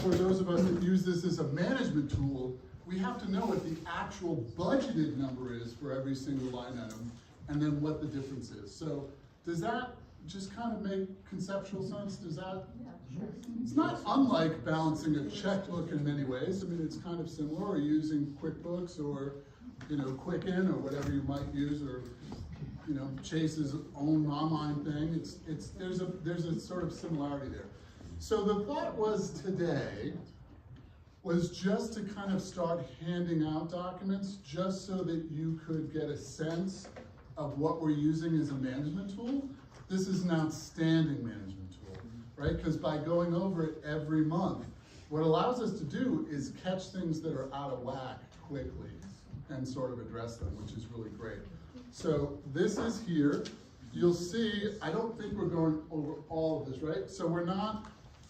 for those of us that use this as a management tool, we have to know what the actual budgeted number is for every single line item, and then what the difference is. So does that just kind of make conceptual sense? Does that? Yeah, sure. It's not unlike balancing a checkbook in many ways. I mean, it's kind of similar, or using QuickBooks, or, you know, Quicken, or whatever you might use, or, you know, Chase's own online thing. There's a sort of similarity there. So the thought was today was just to kind of start handing out documents just so that you could get a sense of what we're using as a management tool. This is an outstanding management tool, right? Because by going over it every month, what it allows us to do is catch things that are out of whack quickly and sort of address them, which is really great. So this is here. You'll see, I don't think we're going over all of this, right? So we're not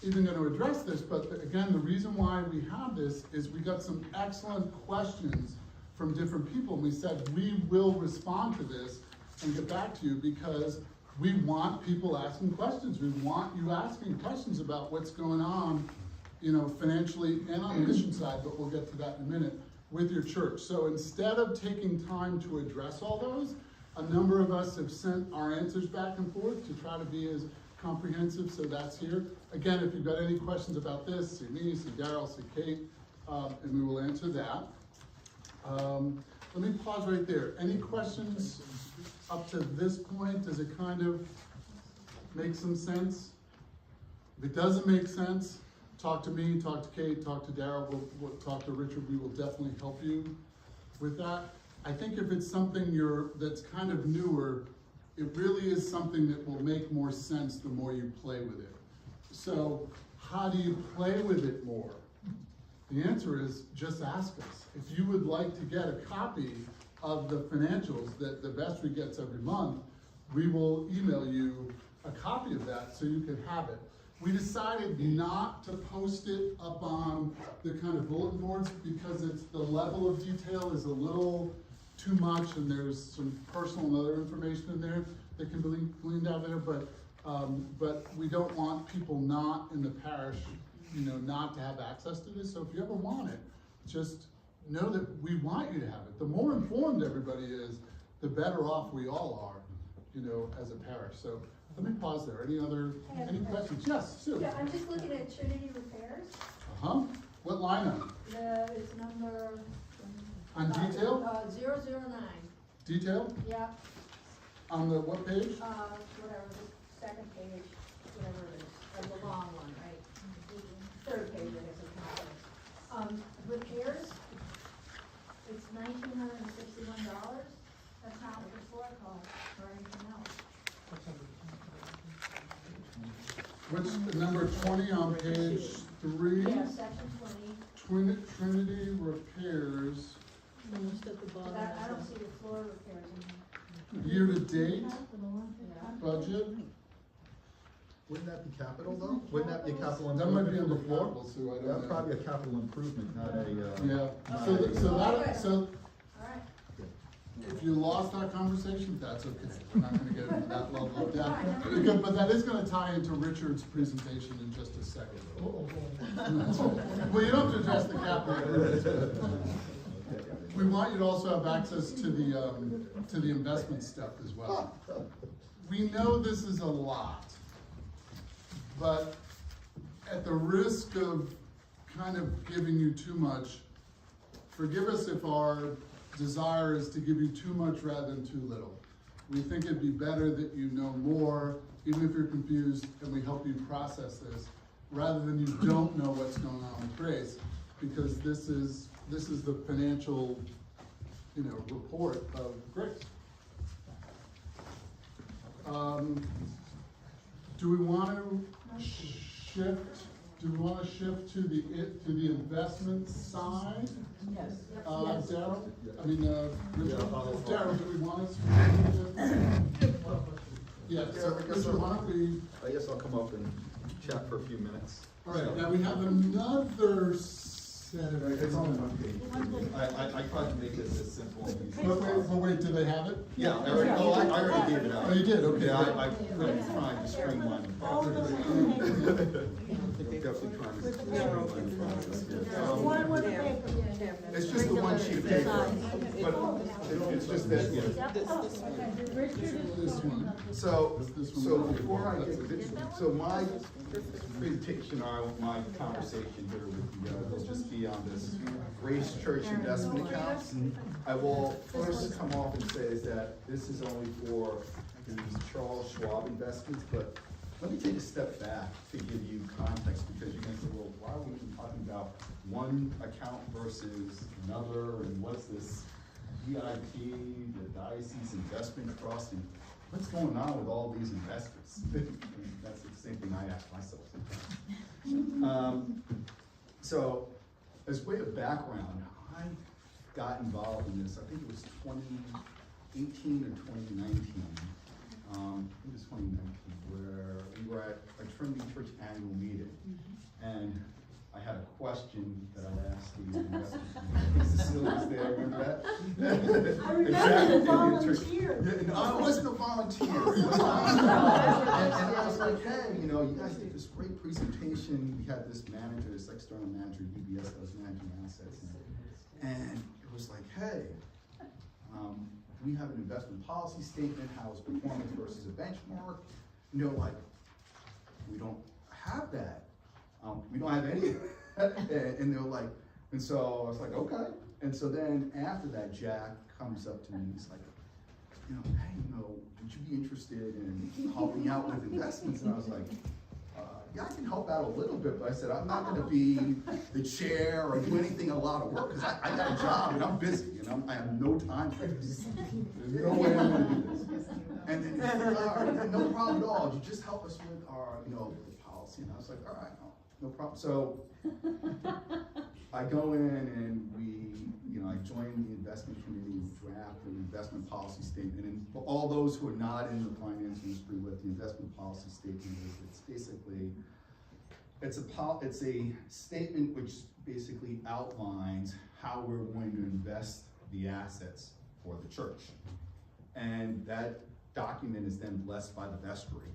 even going to address this, but again, the reason why we have this is we got some excellent questions from different people, and we said we will respond to this and get back to you, because we want people asking questions. We want you asking questions about what's going on, you know, financially and on the mission side, but we'll get to that in a minute, with your church. So instead of taking time to address all those, a number of us have sent our answers back and forth to try to be as comprehensive, so that's here. Again, if you've got any questions about this, see me, see Daryl, see Kate, and we will answer that. Let me pause right there. Any questions up to this point? Does it kind of make some sense? If it doesn't make sense, talk to me, talk to Kate, talk to Daryl, we'll talk to Richard. We will definitely help you with that. I think if it's something that's kind of newer, it really is something that will make more sense the more you play with it. So how do you play with it more? The answer is just ask us. If you would like to get a copy of the financials that the vestry gets every month, we will email you a copy of that so you can have it. We decided not to post it up on the kind of bulletin boards because the level of detail is a little too much, and there's some personal and other information in there that can be gleaned out there, but we don't want people not in the parish, you know, not to have access to this. So if you ever want it, just know that we want you to have it. The more informed everybody is, the better off we all are, you know, as a parish. So let me pause there. Any questions? Yes, Sue. Yeah, I'm just looking at Trinity Repairs. What line item? It's number. On detail? 009. Detail? Yeah, On the what page? whatever, the second page, whatever it is, the long one, right? Third page, I guess it's not. Repairs, it's $1,961. That's not what the floor cost or anything else. Which, number 20 on page 3? Yeah, section 20. Trinity Repairs, I don't see the floor repairs in here. year-to-date budget. Wouldn't that be capital though? Wouldn't that be a capital That improvement? might be on the floor, Sue, I don't know. That's probably a capital improvement, not a, Yeah, so If you lost that conversation, that's okay. We're not gonna get into that level of depth. But that is gonna tie into Richard's presentation in just a second. Well, you don't have to address the capital. We want you to also have access to the investment stuff as well. We know this is a lot, but at the risk of kind of giving you too much, forgive us if our desire is to give you too much rather than too little. We think it'd be better that you know more, even if you're confused, and we help you process this, rather than you don't know what's going on with Grace, because this is the financial, report of Grace. Do we want to shift? Do we want to shift to the investment side? Yes. Daryl? I mean, Richard? Daryl, do we want to? Yes. Richard, why don't we? I guess I'll come up and chat for a few minutes. All right. Now we have another set of. I tried to make this as simple and easy. But wait, do they have it? Yeah, I already gave it out. Oh, you did? Okay. Yeah, I'm trying to streamline the process. Definitely trying to streamline the process. It's just the one sheet of paper, but it's just that, This one. So before I get to this, so my presentation, my conversation here with you guys will just be on this Grace Church investment accounts. I will first come off and say is that this is only for these Charles Schwab investments, but let me take a step back to give you context, because you're gonna say, well, why are we even talking about one account versus another, and what's this VIP, the Diocese Investment Trust, and what's going on with all these investors? That's the same thing I ask myself sometimes. So, as way of background, I got involved in this, I think it was 2018 or 2019. I think it was 2019, where we were at a Trinity Church annual meeting. And I had a question that I asked the investors. Cecilia's there, remember that? I remember the volunteer. No, I wasn't a volunteer. And I was like, hey, you guys did this great presentation. We had this manager, this external manager, UBS, that was managing assets. And it was like, hey, we have an investment policy statement, how is performance versus a benchmark. We don't have that. We don't have any of that. And they're like, and so I was like, okay. And so then after that, Jack comes up to me and he's like, hey, would you be interested in helping out with investments? And I was like, yeah, I can help out a little bit, but I said, I'm not gonna be the chair or do anything, a lot of work, because I got a job and I'm busy, and I have no time for this. There's no way I'm gonna do this. And then he's like, all right, no problem at all, you just help us with our, the policy. And I was like, all right, no problem. So I go in and I join the investment committee, draft an investment policy statement. And for all those who are not in the finance industry, what the investment policy statement is, it's basically, it's a statement which basically outlines how we're going to invest the assets for the church. And that document is then blessed by the vestry.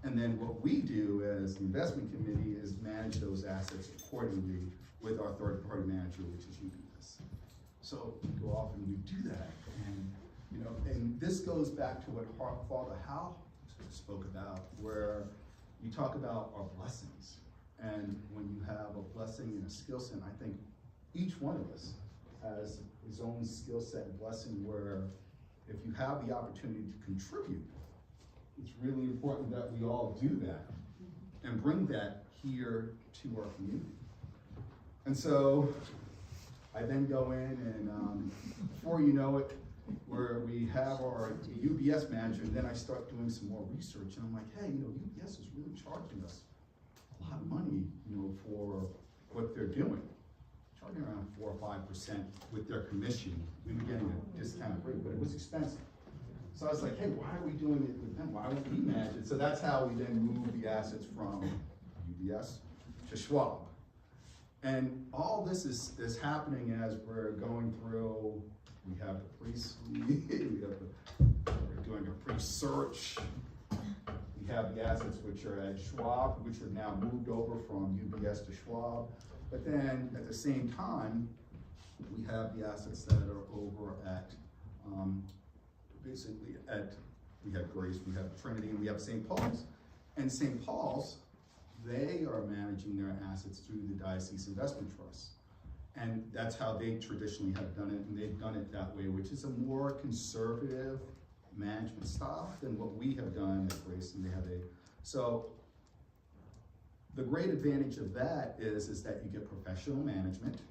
And then what we do as the investment committee is manage those assets accordingly with our third-party manager, which is UBS. So we go off and we do that, and and this goes back to what Father Hal spoke about, where you talk about our blessings, and when you have a blessing and a skill set, I think each one of us has his own skill set and blessing, where if you have the opportunity to contribute, it's really important that we all do that and bring that here to our community. And so I then go in and before you know it, where we have our UBS manager, and then I start doing some more research, and I'm like, hey, UBS is really charging us a lot of money, for what they're doing. Charging around 4 or 5% with their commission. We were getting a discounted rate, but it was expensive. So I was like, hey, why are we doing it with them? Why don't we manage it? So that's how we then move the assets from UBS to Schwab. And all this is happening as we're going through we have the pre-suite, we're doing a pre-search. We have the assets which are at Schwab, which are now moved over from UBS to Schwab. But then at the same time, we have the assets that are over at, basically at, we have Grace, we have Trinity, and we have St. Paul's. And St. Paul's, they are managing their assets through the Diocese Investment Trust. And that's how they traditionally have done it, and they've done it that way, which is a more conservative management style than what we have done at Grace, and they have a, so the great advantage of that is that you get professional management,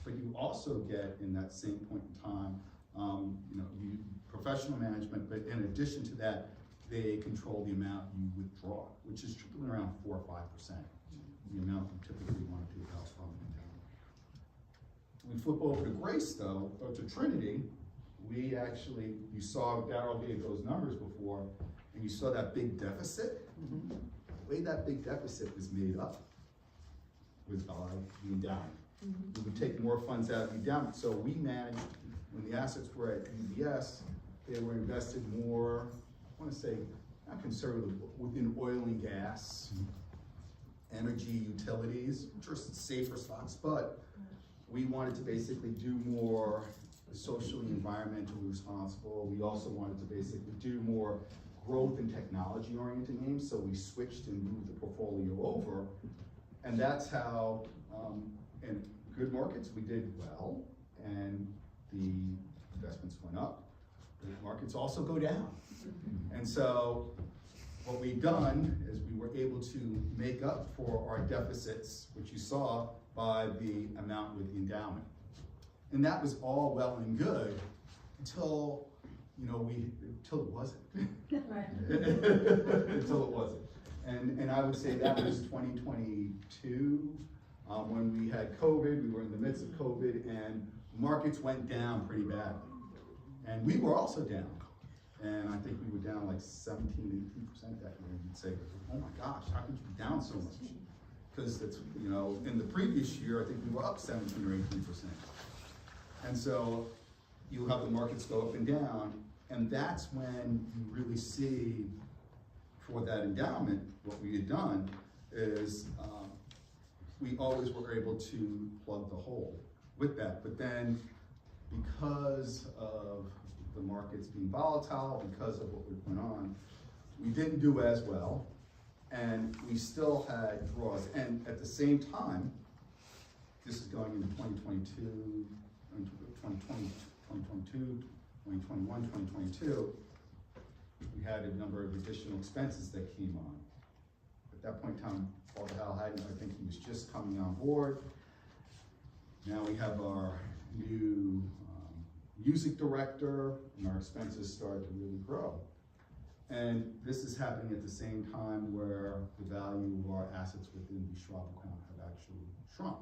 but you also get, in that same point in time, professional management, but in addition to that, they control the amount you withdraw, which is typically around 4 or 5%, the amount you typically want to take out from it. We flip over to Grace though, or to Trinity, we actually, you saw Darryl gave those numbers before, and you saw that big deficit. The way that big deficit was made up was by the endowment. We would take more funds out of the endowment. So we managed, when the assets were at UBS, they were invested more, I want to say, not conservative, within oil and gas, energy, utilities, which are safer stocks, but we wanted to basically do more socially, environmentally responsible. We also wanted to basically do more growth and technology oriented names, so we switched and moved the portfolio over. And that's how, in good markets, we did well, and the investments went up. The markets also go down. And so what we've done is we were able to make up for our deficits, which you saw, by the amount with the endowment. And that was all well and good until, until it wasn't. Until it wasn't. And I would say that was 2022, when we had COVID. We were in the midst of COVID, and markets went down pretty badly. And we were also down. And I think we were down like 17, 18% that year. You'd say, oh my gosh, how could you be down so much? Because that's, in the previous year, I think we were up 17 or 18%. And so you have the markets go up and down, and that's when you really see, for that endowment, what we had done is we always were able to plug the hole with that. But then, because of the markets being volatile, because of what went on, we didn't do as well, and we still had draws. And at the same time, this is going into 2022, 2020, 2022, 2021, 2022, we had a number of additional expenses that came on. At that point in time, Father Hal Haddon, I think he was just coming on board. Now we have our new music director, and our expenses started to really grow. And this is happening at the same time where the value of our assets within the Schwab account have actually shrunk.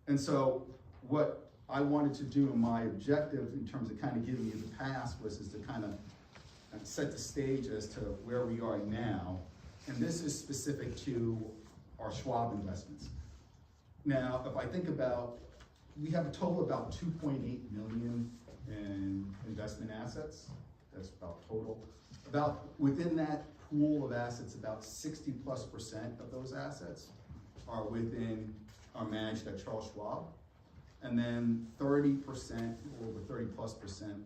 And so what I wanted to do, and my objective in terms of kind of giving you the past, was to kind of set the stage as to where we are now. And this is specific to our Schwab investments. Now, if I think about, we have a total of about 2.8 million in investment assets. That's about total. About within that pool of assets, about 60+% of those assets are managed at Charles Schwab. And then 30%, over 30+%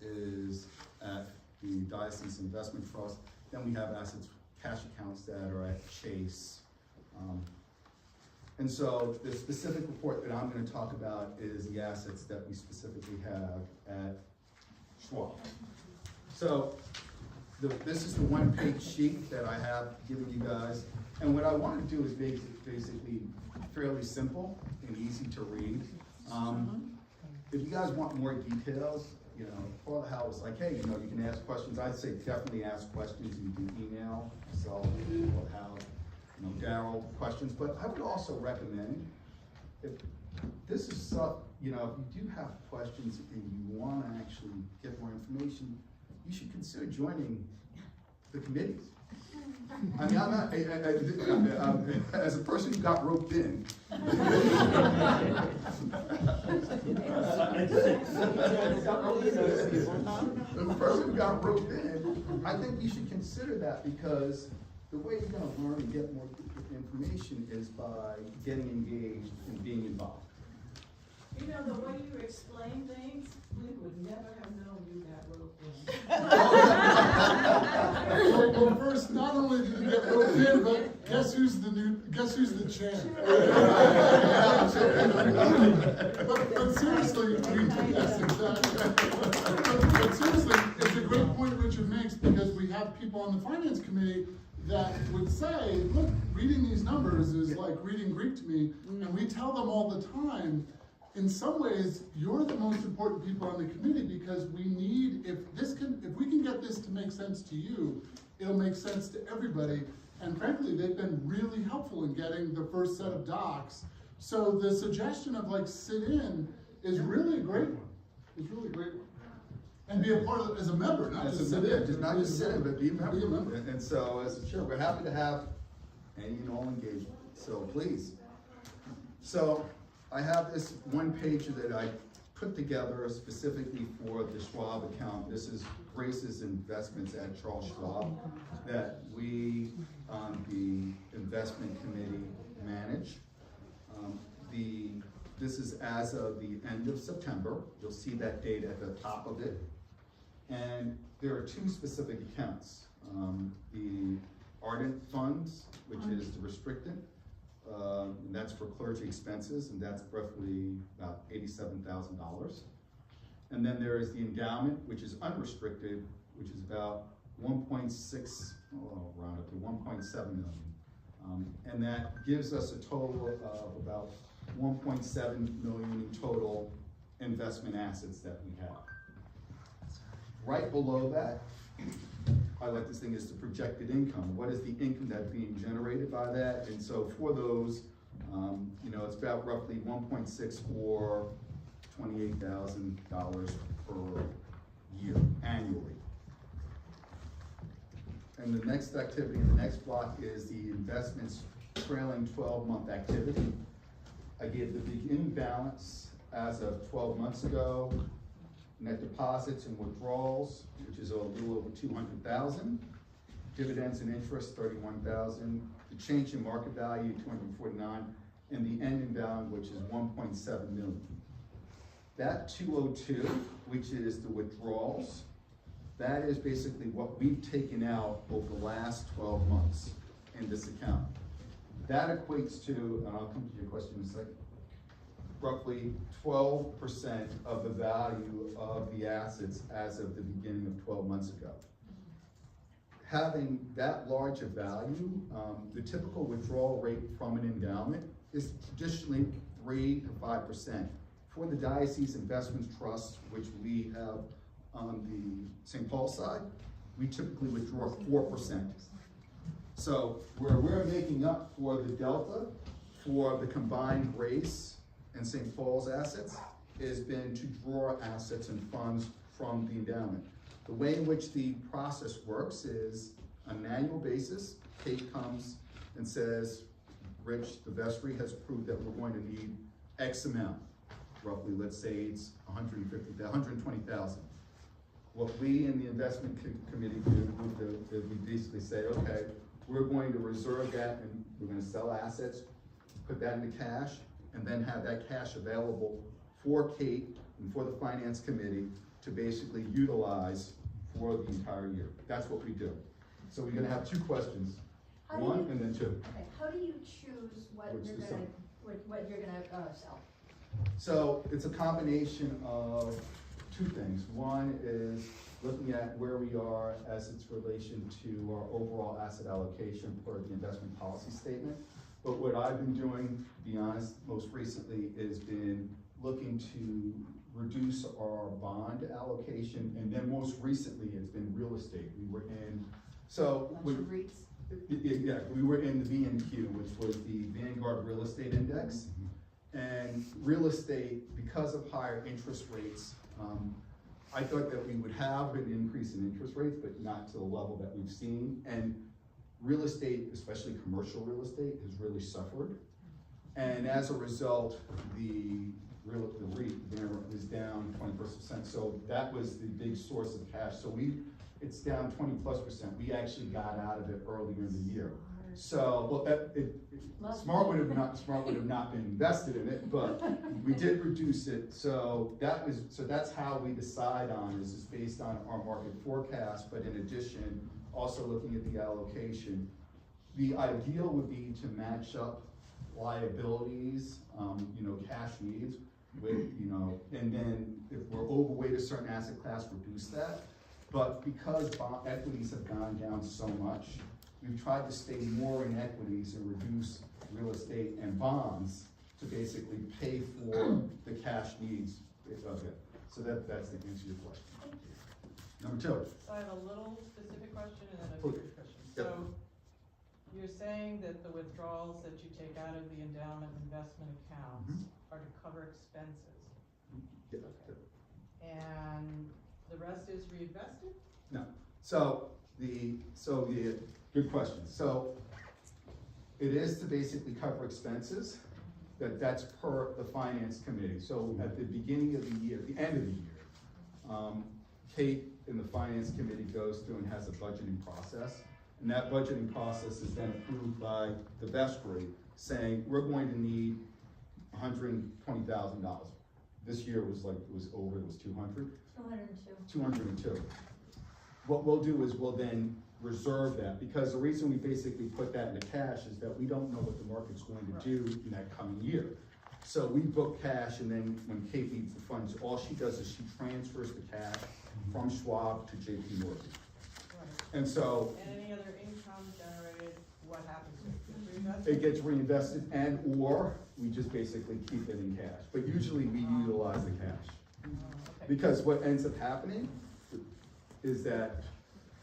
is at the Diocese Investment Trust. Then we have assets, cash accounts that are at Chase. And so the specific report that I'm going to talk about is the assets that we specifically have at Schwab. So this is the one-page sheet that I have given you guys. And what I want to do is basically fairly simple and easy to read. If you guys want more details, Father Hal was like, hey, you can ask questions. I'd say definitely ask questions. You can email myself, Father Hal, Darryl, questions. But I would also recommend, if this is stuff, if you do have questions and you want to actually get more information, you should consider joining the committees. I mean, I'm not, as a person who got roped in. As a person who got roped in, I think you should consider that, because the way you're gonna learn and get more information is by getting engaged and being involved. You know, the way you explain things, we would never have known you got roped in. Well, first, not only did you get roped in, but guess who's the chair? But seriously, I mean, yes, exactly. But seriously, it's a great point Richard makes, because we have people on the finance committee that would say, look, reading these numbers is like reading Greek to me, and we tell them all the time, in some ways, you're the most important people on the committee, because we need, if we can get this to make sense to you, it'll make sense to everybody. And frankly, they've been really helpful in getting the first set of docs. So the suggestion of like sit in is really a great one. It's really a great one. And be a part of it as a member, not just sit in. Just not just sit in, but be a member. Be a member. And so, as a chair, we're happy to have any and all engagement, so please. So, I have this one page that I put together specifically for the Schwab account. This is Grace's investments at Charles Schwab that we, on the investment committee, manage. This is as of the end of September. You'll see that date at the top of it. And there are two specific accounts. The Ardent Funds, which is the restricted, and that's for clergy expenses, and that's roughly about $87,000. And then there is the endowment, which is unrestricted, which is about 1.6, round up to 1.7 million. And that gives us a total of about 1.7 million in total investment assets that we have. Right below that, I like this thing is the projected income. What is the income that's being generated by that? And so for those, it's about roughly 1.6 for $28,000 per year annually. And the next activity in the next block is the investments trailing 12-month activity. I gave the beginning balance as of 12 months ago, net deposits and withdrawals, which is a little over 200,000, dividends and interest 31,000, the change in market value 249, and the ending balance, which is 1.7 million. That 202, which is the withdrawals, that is basically what we've taken out over the last 12 months in this account. That equates to, and I'll come to your question in a second, roughly 12% of the value of the assets as of the beginning of 12 months ago. Having that large a value, the typical withdrawal rate from an endowment is traditionally 3 to 5%. For the Diocese Investment Trust, which we have on the St. Paul side, we typically withdraw 4%. So where we're making up for the delta for the combined Grace and St. Paul's assets has been to draw assets and funds from the endowment. The way in which the process works is on an annual basis, Kate comes and says, Rich, the vestry has proved that we're going to need X amount. Roughly, let's say it's 120,000. What we in the investment committee do is we basically say, okay, we're going to reserve that and we're going to sell assets, put that into cash, and then have that cash available for Kate and for the finance committee to basically utilize for the entire year. That's what we do. So we're going to have two questions, one and then two. Okay, how do you choose what you're gonna sell? So it's a combination of two things. One is looking at where we are as its relation to our overall asset allocation per the investment policy statement. But what I've been doing, to be honest, most recently has been looking to reduce our bond allocation, and then most recently it's been real estate. We were in, we were in the VNQ, which was the Vanguard Real Estate Index. And real estate, because of higher interest rates, I thought that we would have an increase in interest rates, but not to the level that we've seen. And real estate, especially commercial real estate, has really suffered. And as a result, the REIT there was down 20%. So that was the big source of cash. So it's down 20+%. We actually got out of it earlier in the year. So, well, Smart would have not been invested in it, but we did reduce it. So that's how we decide on this, is based on our market forecast, but in addition, also looking at the allocation. The ideal would be to match up liabilities, cash needs with, and then if we're overweight a certain asset class, reduce that. But because bond equities have gone down so much, we've tried to stay more in equities and reduce real estate and bonds to basically pay for the cash needs of it. So that's the answer to your question. Number 2. So I have a little specific question and then a Please. bigger question. Yep. So you're saying that the withdrawals that you take out of the endowment investment accounts are to cover expenses. Yeah. And the rest is reinvested? No. So the good question. So it is to basically cover expenses. That's per the finance committee. So at the beginning of the year, at the end of the year, Kate in the finance committee goes through and has a budgeting process. And that budgeting process is then approved by the vestry, saying we're going to need $120,000. This year was 200. 202. What we'll do is we'll then reserve that, because the reason we basically put that into cash is that we don't know what the market's going to do in that coming year. So we book cash, and then when Kate needs the funds, all she does is she transfers the cash from Schwab to JP Morgan. Right. And so And any other income generated, what happens to it? it gets reinvested, and or we just basically keep it in cash. But usually we utilize the cash. Okay. Because what ends up happening is that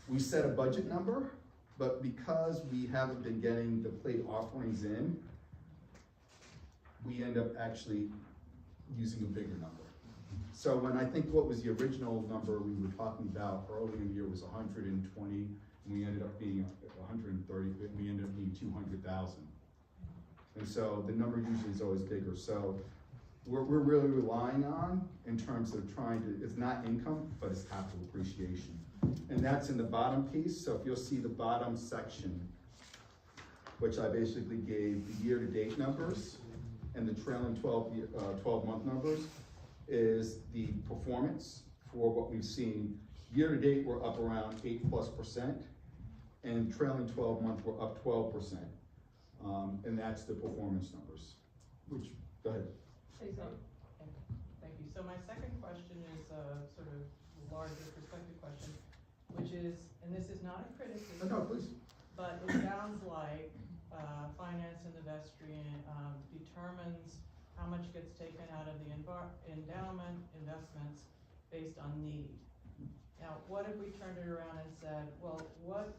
we set a budget number, but because we haven't been getting the plate offerings in, we end up actually using a bigger number. So when I think what was the original number we were talking about early in the year was 120, and we ended up being 130, we ended up being 200,000. And so the number usually is always bigger. So we're really relying on, in terms of trying to, it's not income, but it's capital appreciation. And that's in the bottom piece. So if you'll see the bottom section, which I basically gave the year-to-date numbers and the trailing 12-month numbers, is the performance for what we've seen. Year-to-date, we're up around 8+%, and trailing 12-month, we're up 12%. And that's the performance numbers, which, go ahead. Thank you. So my second question is a sort of larger perspective question, which is, and this is not a criticism. No, please. But it sounds like finance in the vestry determines how much gets taken out of the endowment investments based on need. Now, what if we turned it around and said, well, what,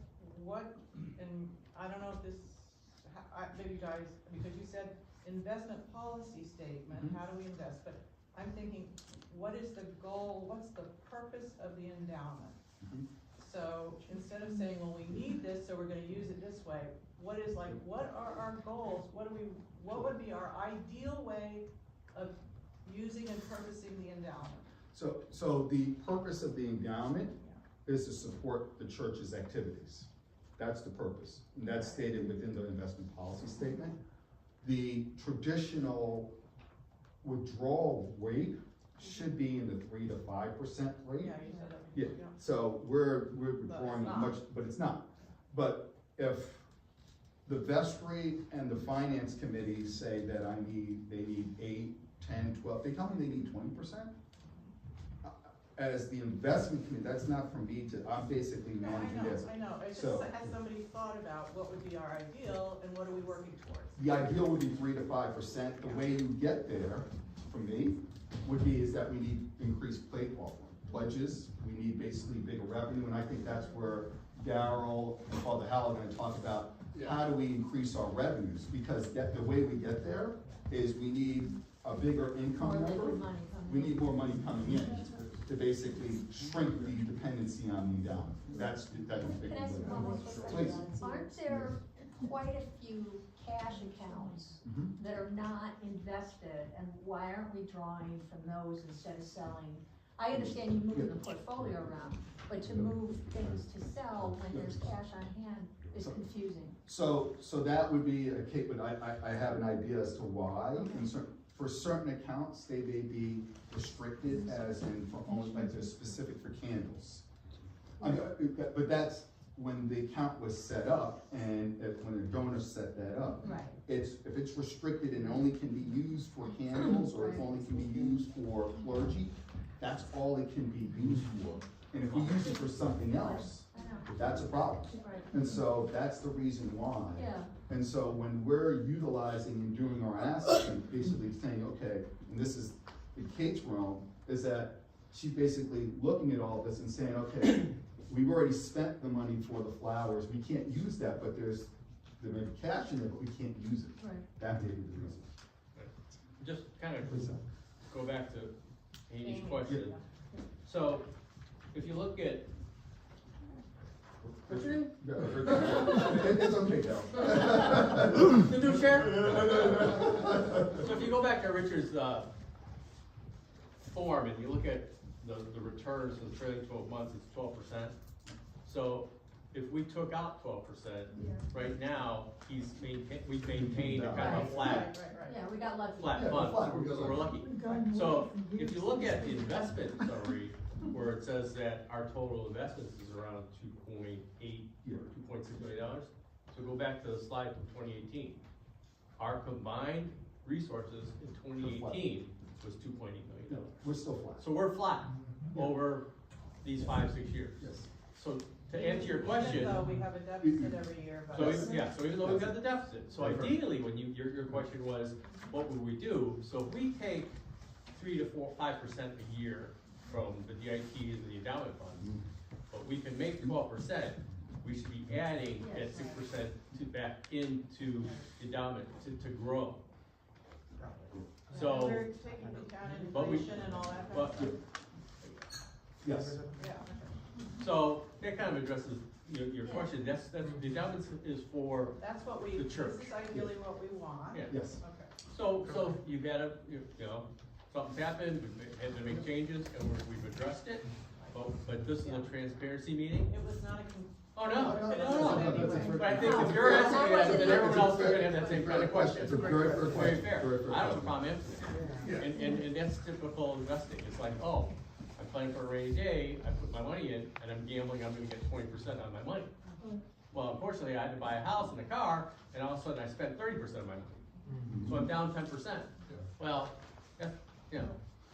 and I don't know if this, maybe guys, because you said investment policy statement, how do we invest? But I'm thinking, what is the goal, what's the purpose of the endowment? So instead of saying, well, we need this, so we're gonna use it this way, what are our goals? What would be our ideal way of using and purposing the endowment? So the purpose of the endowment is to support the church's activities. That's the purpose, and that's stated within the investment policy statement. The traditional withdrawal rate should be in the 3 to 5% rate. Yeah, you said that. Yeah, so we're withdrawing much, but it's not. But if the vestry and the finance committee say that they need 8, 10, 12, they tell me they need 20%. As the investment committee, that's not for me to, I'm basically managing this. I know, it's So, just, has somebody thought about what would be our ideal and what are we working towards? the ideal would be 3 to 5%. The way you get there, for me, would be is that we need increased plate offering, pledges. We need basically bigger revenue, and I think that's where Daryl and Paul DeHal are going to talk about how do we increase our revenues, because the way we get there is we need a bigger income number. We need more money coming in. to basically shrink the dependency on the endowment. That's the big Can I ask one more question? Please. Aren't there quite a few cash accounts Mhm. that are not invested, and why aren't we drawing from those instead of selling? I understand you moving the portfolio around, but to move things to sell when there's cash on hand is confusing. So that would be a case, but I have an idea as to why. For certain accounts, they may be restricted, as in for almost like they're specific for candles. But that's when the account was set up, and when the donor set that up. Right. If it's restricted and only can be used for candles, or if only can be used for clergy, that's all it can be used for. And if we use it for something else, that's a problem. Right. And so that's the reason why. Yeah. And so when we're utilizing and doing our assets and basically saying, okay, and this is in Kate's realm, is that she's basically looking at all this and saying, okay, we've already spent the money for the flowers, we can't use that, but there may be cash in there, but we can't use it. Right. That may be the reason. Just kind of go back to Amy's Amy. question. So, if you look at, Richard? It's okay, Cal. The new chair? So if you go back to Richard's, form and you look at the returns for the trailing 12 months, it's 12%. So if we took out 12%, right now, we've maintained a kind of a flat, Yeah, we got lucky. flat fund, so we're lucky. So if you look at the investment summary, where it says that our total investments is around 2.8 or $2.6 million. So go back to the slide from 2018. Our combined resources in 2018 was $2.8 million. We're still flat. So we're flat over these 5-6 years. Yes. So to answer your question. Even though we have a deficit every year, but. So even though we've got the deficit, so ideally, when your question was, what would we do? So if we take 3 to 5% a year from the DITs and the endowment funds, but we can make 12%, we should be adding at 6% back into the endowment to grow. So, We're taking into account but we- inflation and all that. but, Yes. Yeah. so that kind of addresses your question. That's the endowment is for That's what we, the this church. is ideally what we want. Yeah. Yes. Okay. So you've got to, something's happened, we've had to make changes, and we've addressed it. But this is a transparency meeting. It was not a. Oh, no. Anyway. But I think if you're asking that, then everyone else is gonna have that same kind of question. It's a very fair question. Very fair. Very fair I don't have a question. problem answering it. And that's typical investing. It's like, oh, I'm planning for a rainy day, I put my money in, and I'm gambling I'm gonna get 20% on my money. Well, unfortunately, I had to buy a house and a car, and all of a sudden I spent 30% of my money. So I'm down 10%. Well, that's,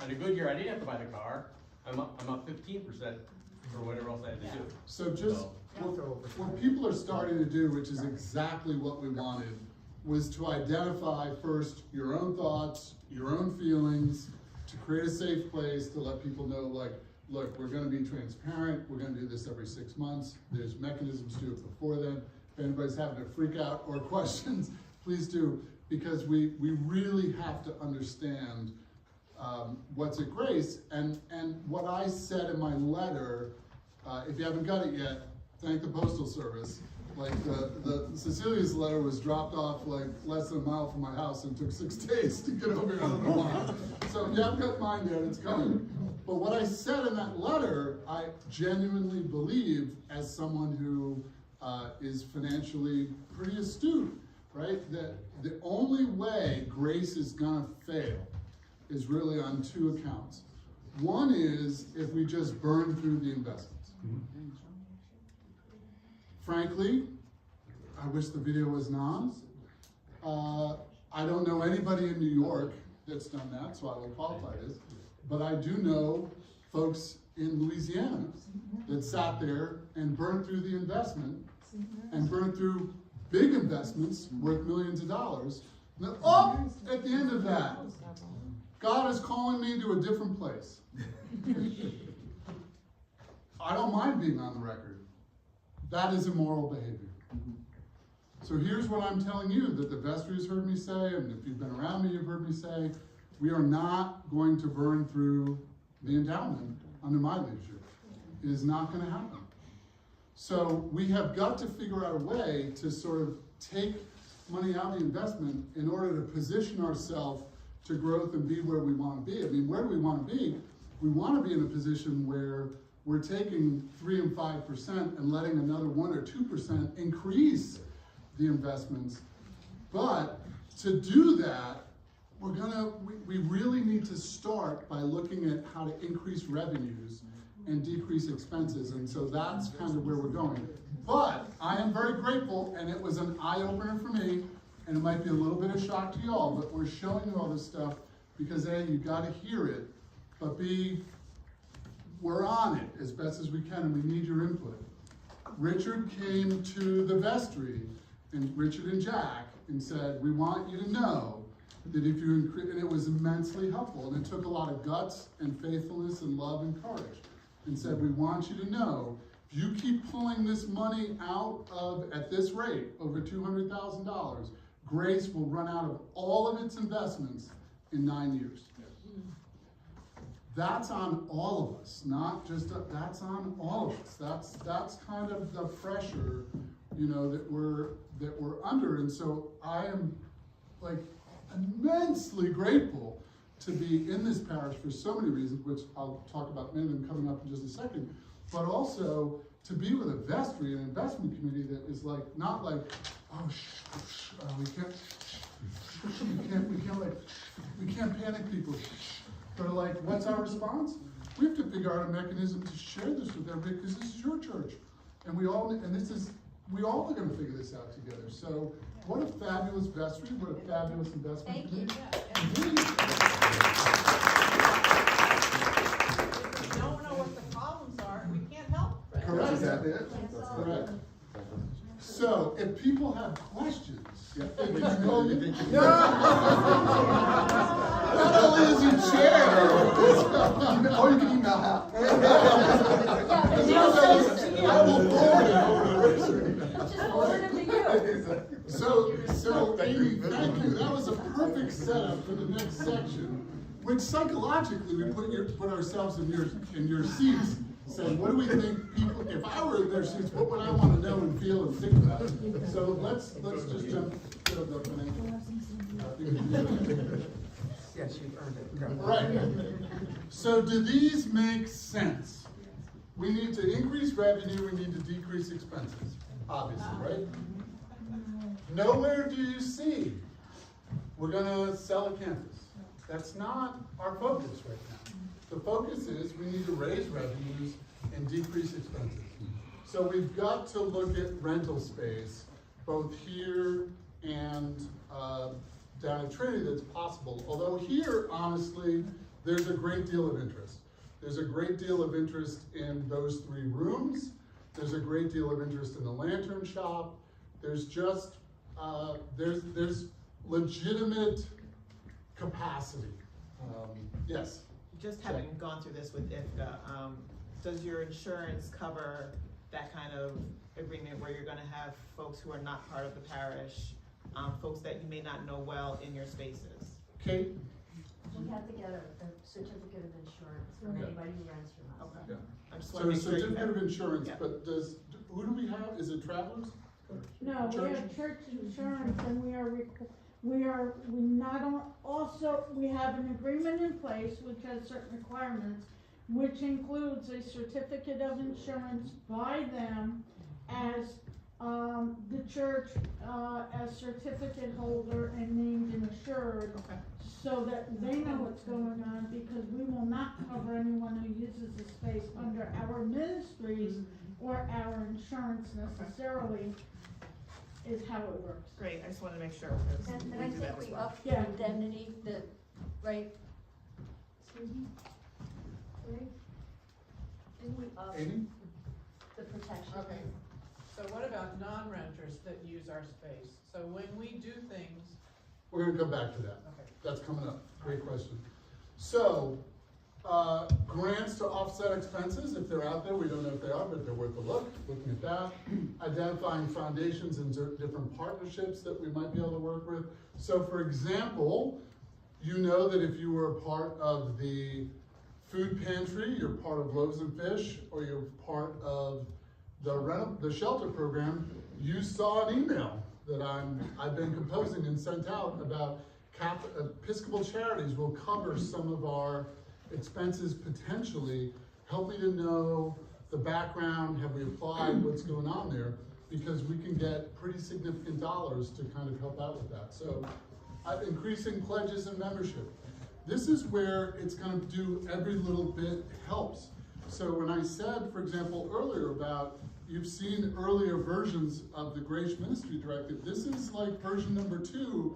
on a good year, I didn't have to buy the car, I'm up 15% or whatever else I had to do. So just, what people are starting to do, which is exactly what we wanted, was to identify first your own thoughts, your own feelings, to create a safe place to let people know, like, look, we're gonna be transparent, we're gonna do this every 6 months, there's mechanisms to do it before then. If anybody's having a freak out or questions, please do, because we really have to understand what's at Grace, and what I said in my letter, if you haven't got it yet, thank the Postal Service. Like the Cecilia's letter was dropped off like less than a mile from my house and took 6 days to get over here. I don't know why. So if you haven't got mine yet, it's coming. But what I said in that letter, I genuinely believe, as someone who is financially pretty astute, right? That the only way Grace is gonna fail is really on 2 accounts. One is if we just burn through the investments. Frankly, I wish the video was non. I don't know anybody in New York that's done that, so I will qualify this. But I do know folks in Louisiana that sat there and burned through the investment and burned through big investments worth millions of dollars. Now, at the end of that, God is calling me to a different place. I don't mind being on the record. That is immoral behavior. So here's what I'm telling you that the vestry has heard me say, and if you've been around me, you've heard me say, we are not going to burn through the endowment under my leadership. It is not gonna happen. So we have got to figure out a way to sort of take money out of the investment in order to position ourselves to growth and be where we wanna be. I mean, where do we wanna be? We wanna be in a position where we're taking 3 and 5% and letting another 1 or 2% increase the investments. But to do that, we really need to start by looking at how to increase revenues and decrease expenses, and so that's kind of where we're going. But I am very grateful, and it was an eye-opener for me, and it might be a little bit of shock to y'all, but we're showing you all this stuff because A, you gotta hear it, but B, we're on it as best as we can, and we need your input. Richard came to the vestry, and Richard and Jack, and said, we want you to know that if you increase, and it was immensely helpful, and it took a lot of guts and faithfulness and love and courage, and said, we want you to know, if you keep pulling this money out of, at this rate, over $200,000, Grace will run out of all of its investments in 9 years. That's on all of us, not just, that's on all of us. That's kind of the pressure, you know, that we're under. And so I am like immensely grateful to be in this parish for so many reasons, which I'll talk about many of them coming up in just a second, but also to be with a vestry, an investment committee that is like, not like, oh, we can't panic people. But like, what's our response? We have to figure out a mechanism to share this with everybody because this is your church. And we all are gonna figure this out together. So what a fabulous vestry, what a fabulous investment committee. If we don't know what the problems are, we can't help. Correct. Exactly. Correct. So if people have questions, not only is he chair, or you can email out. I will forward it. So Amy, thank you. That was a perfect setup for the next section, which psychologically we put ourselves in your seats, saying, what do we think people, if I were in their seats, what would I want to know and feel and think about? So let's just jump to the financial. Yes, you've earned it. Right. So do these make sense? We need to increase revenue, we need to decrease expenses, obviously, right? Nowhere do you see we're gonna sell a campus. That's not our focus right now. The focus is we need to raise revenues and decrease expenses. So we've got to look at rental space, both here and down at Trinity that's possible. Although here, honestly, there's a great deal of interest. There's a great deal of interest in those 3 rooms. There's a great deal of interest in the lantern shop. There's just, there's legitimate capacity. Yes? Just having gone through this with IFCA, does your insurance cover that kind of agreement where you're gonna have folks who are not part of the parish, folks that you may not know well in your spaces? Kate? We have to get a certificate of insurance from anybody who rents from us. Yeah. I just So wanna a make sure you certificate have. of insurance, Yeah. but who do we have? Is it Travelers? No, we Church? have church insurance and we have an agreement in place which has certain requirements, which includes a certificate of insurance by them as, the church, as certificate holder and named and assured. Okay. So that they know what's going on, because we will not cover anyone who uses the space under our ministries or our insurance necessarily, is how it works. Great, I just wanted to make sure. And we I do that think as we well. upped the Yeah. indemnity, right? Excuse me? Right? Didn't we up Amy? the protection? Okay, so what about non-renters that use our space? So when we do things, We're gonna come back to that. okay. That's coming up. Great question. So, grants to offset expenses, if they're out there, we don't know if they are, but they're worth a look, looking at that. Identifying foundations and different partnerships that we might be able to work with. So for example, you know that if you were a part of the food pantry, you're part of Loaves and Fish, or you're part of the shelter program, you saw an email that I've been composing and sent out about Episcopal Charities will cover some of our expenses potentially. Help me to know the background, have we applied, what's going on there, because we can get pretty significant dollars to kind of help out with that. So increasing pledges and membership. This is where it's going to do every little bit helps. So when I said, for example, earlier about you've seen earlier versions of the Grace Ministry Directive, this is like version number 2.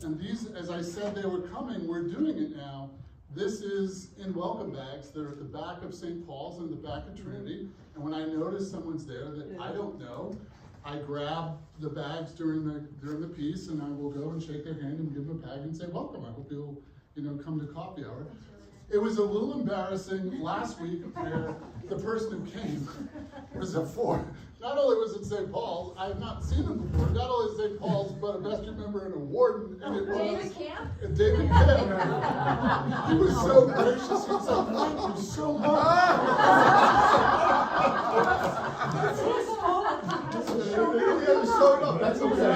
And these, as I said, they were coming, we're doing it now. This is in welcome bags. They're at the back of St. Paul's and the back of Trinity. And when I notice someone's there that I don't know, I grab the bags during the piece, and I will go and shake their hand and give them a bag and say, welcome, I hope you'll come to coffee hour. It was a little embarrassing last week where the person who came was not only was it St. Paul's, I have not seen him before, not only St. Paul's, but a vestry member and a warden, and it was David Camp? David Camp. He was so gracious, he was like, thank you so much. He showed up, that's okay.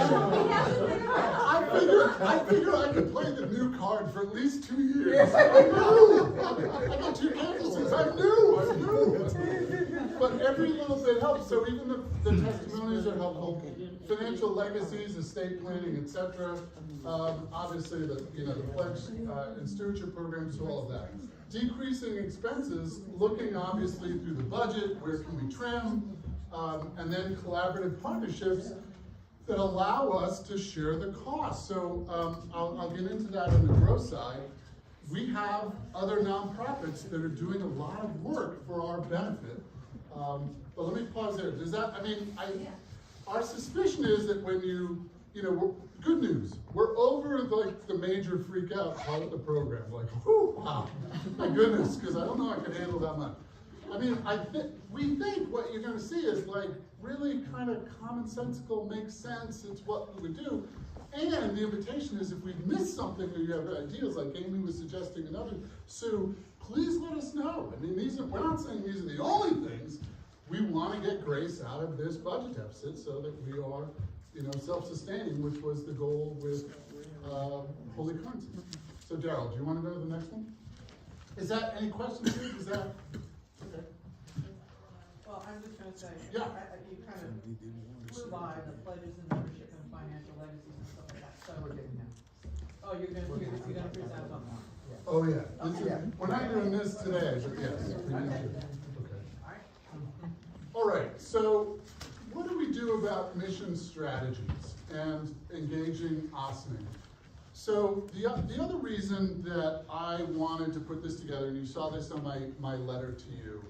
I figured I could play the new card for at least 2 years. I got 2 campuses, I knew. But every little bit helps, so even the testimonies are helpful. Financial legacies, estate planning, etc. Obviously the pledge and stewardship programs, so all of that. Decreasing expenses, looking obviously through the budget, where can we trim, and then collaborative partnerships that allow us to share the cost. So I'll get into that on the growth side. We have other nonprofits that are doing a lot of work for our benefit. But let me pause there. Does that, our suspicion is that when good news, we're over like the major freak out part of the program. Like, whoo, wow, my goodness, because I don't know I can handle that much. We think what you're gonna see is like really kind of commonsensical, makes sense, it's what we would do. And the invitation is if we miss something or you have ideas like Amy was suggesting and others, Sue, please let us know. We're not saying these are the only things. We want to get Grace out of this budget deficit so that we are, self-sustaining, which was the goal with Holy Currency. So Daryl, do you want to go to the next one? Is that any questions here? Is that okay? Well, I'm just going to say, yeah. You kind of flew by the pledges and membership and financial legacies and stuff like that. So you're going to present something. Oh yeah. We're not doing this today, but yes. Okay. All right. So, what do we do about mission strategies and engaging OSNI? So the other reason that I wanted to put this together, and you saw this on my letter to you,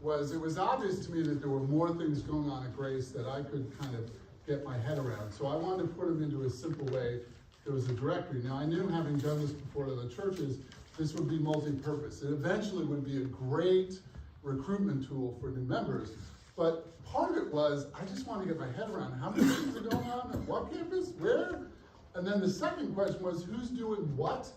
was it was obvious to me that there were more things going on at Grace that I could kind of get my head around. So I wanted to put them into a simple way. There was a directory. Now I knew, having done this before to the churches, this would be multi-purpose. It eventually would be a great recruitment tool for new members. But part of it was, I just wanted to get my head around how many things are going on, at what campus, where? And then the second question was, who's doing what?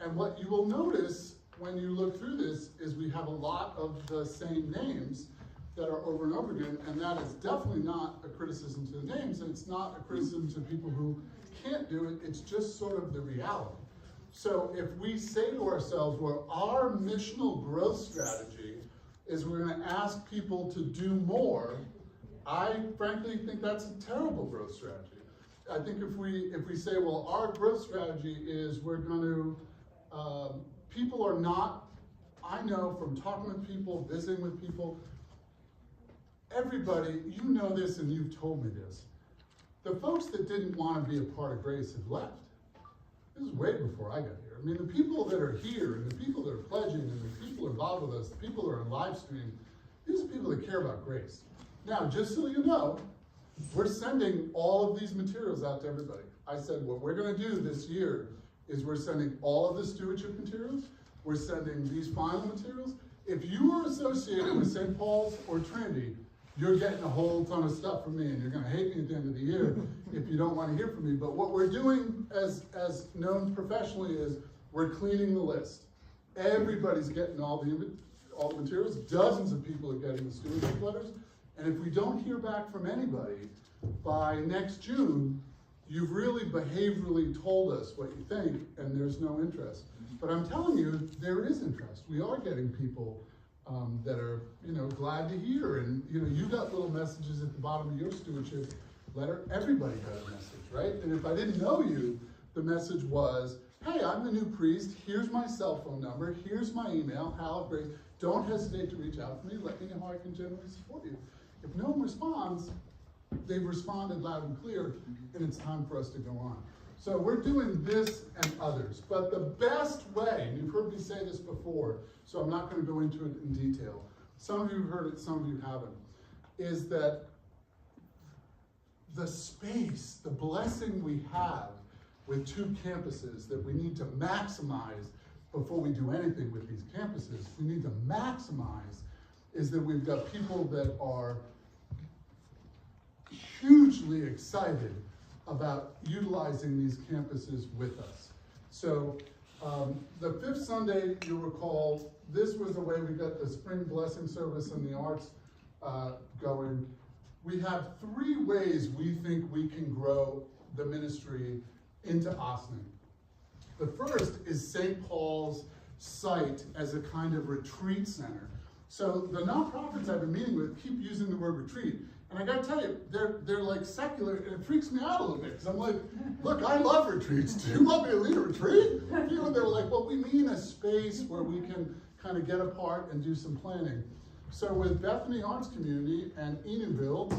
And what you will notice when you look through this is we have a lot of the same names that are over and over again, and that is definitely not a criticism to the names, and it's not a criticism to people who can't do it, it's just sort of the reality. So if we say to ourselves, well, our missional growth strategy is we're gonna ask people to do more, I frankly think that's a terrible growth strategy. I think if we say, well, our growth strategy is we're gonna, people are not, I know from talking with people, visiting with people, everybody, you know this and you've told me this, the folks that didn't want to be a part of Grace have left. This is way before I got here. I mean, the people that are here, and the people that are pledging, and the people involved with us, the people that are on live stream, these are people that care about Grace. Now, just so you know, we're sending all of these materials out to everybody. I said, what we're gonna do this year is we're sending all of the stewardship materials, we're sending these final materials. If you are associated with St. Paul's or Trinity, you're getting a whole ton of stuff from me, and you're gonna hate me at the end of the year if you don't wanna hear from me. But what we're doing as known professionally is we're cleaning the list. Everybody's getting all the materials. Dozens of people are getting the stewardship letters. And if we don't hear back from anybody by next June, you've really behaviorally told us what you think, and there's no interest. But I'm telling you, there is interest. We are getting people that are, glad to hear. And, you got little messages at the bottom of your stewardship letter. Everybody got a message, right? And if I didn't know you, the message was, hey, I'm the new priest. Here's my cell phone number. Here's my email, Hal at Grace. Don't hesitate to reach out to me. Let me know how I can generally support you. If no one responds, they've responded loud and clear, and it's time for us to go on. So we're doing this and others, but the best way, and you've heard me say this before, so I'm not going to go into it in detail. Some of you have heard it, some of you haven't, is that the space, the blessing we have with 2 campuses that we need to maximize before we do anything with these campuses, we need to maximize, is that we've got people that are hugely excited about utilizing these campuses with us. So the 5th Sunday, you'll recall, this was the way we got the spring blessing service and the arts going. We have 3 ways we think we can grow the ministry into Ossining. The first is St. Paul's site as a kind of retreat center. So the nonprofits I've been meeting with keep using the word retreat. And I gotta tell you, they're like secular, and it freaks me out a little bit, because I'm like, look, I love retreats. Do you want me to lead a retreat? They were like, well, we mean a space where we can kind of get apart and do some planning. So with Bethany Arts Community and Enubuild,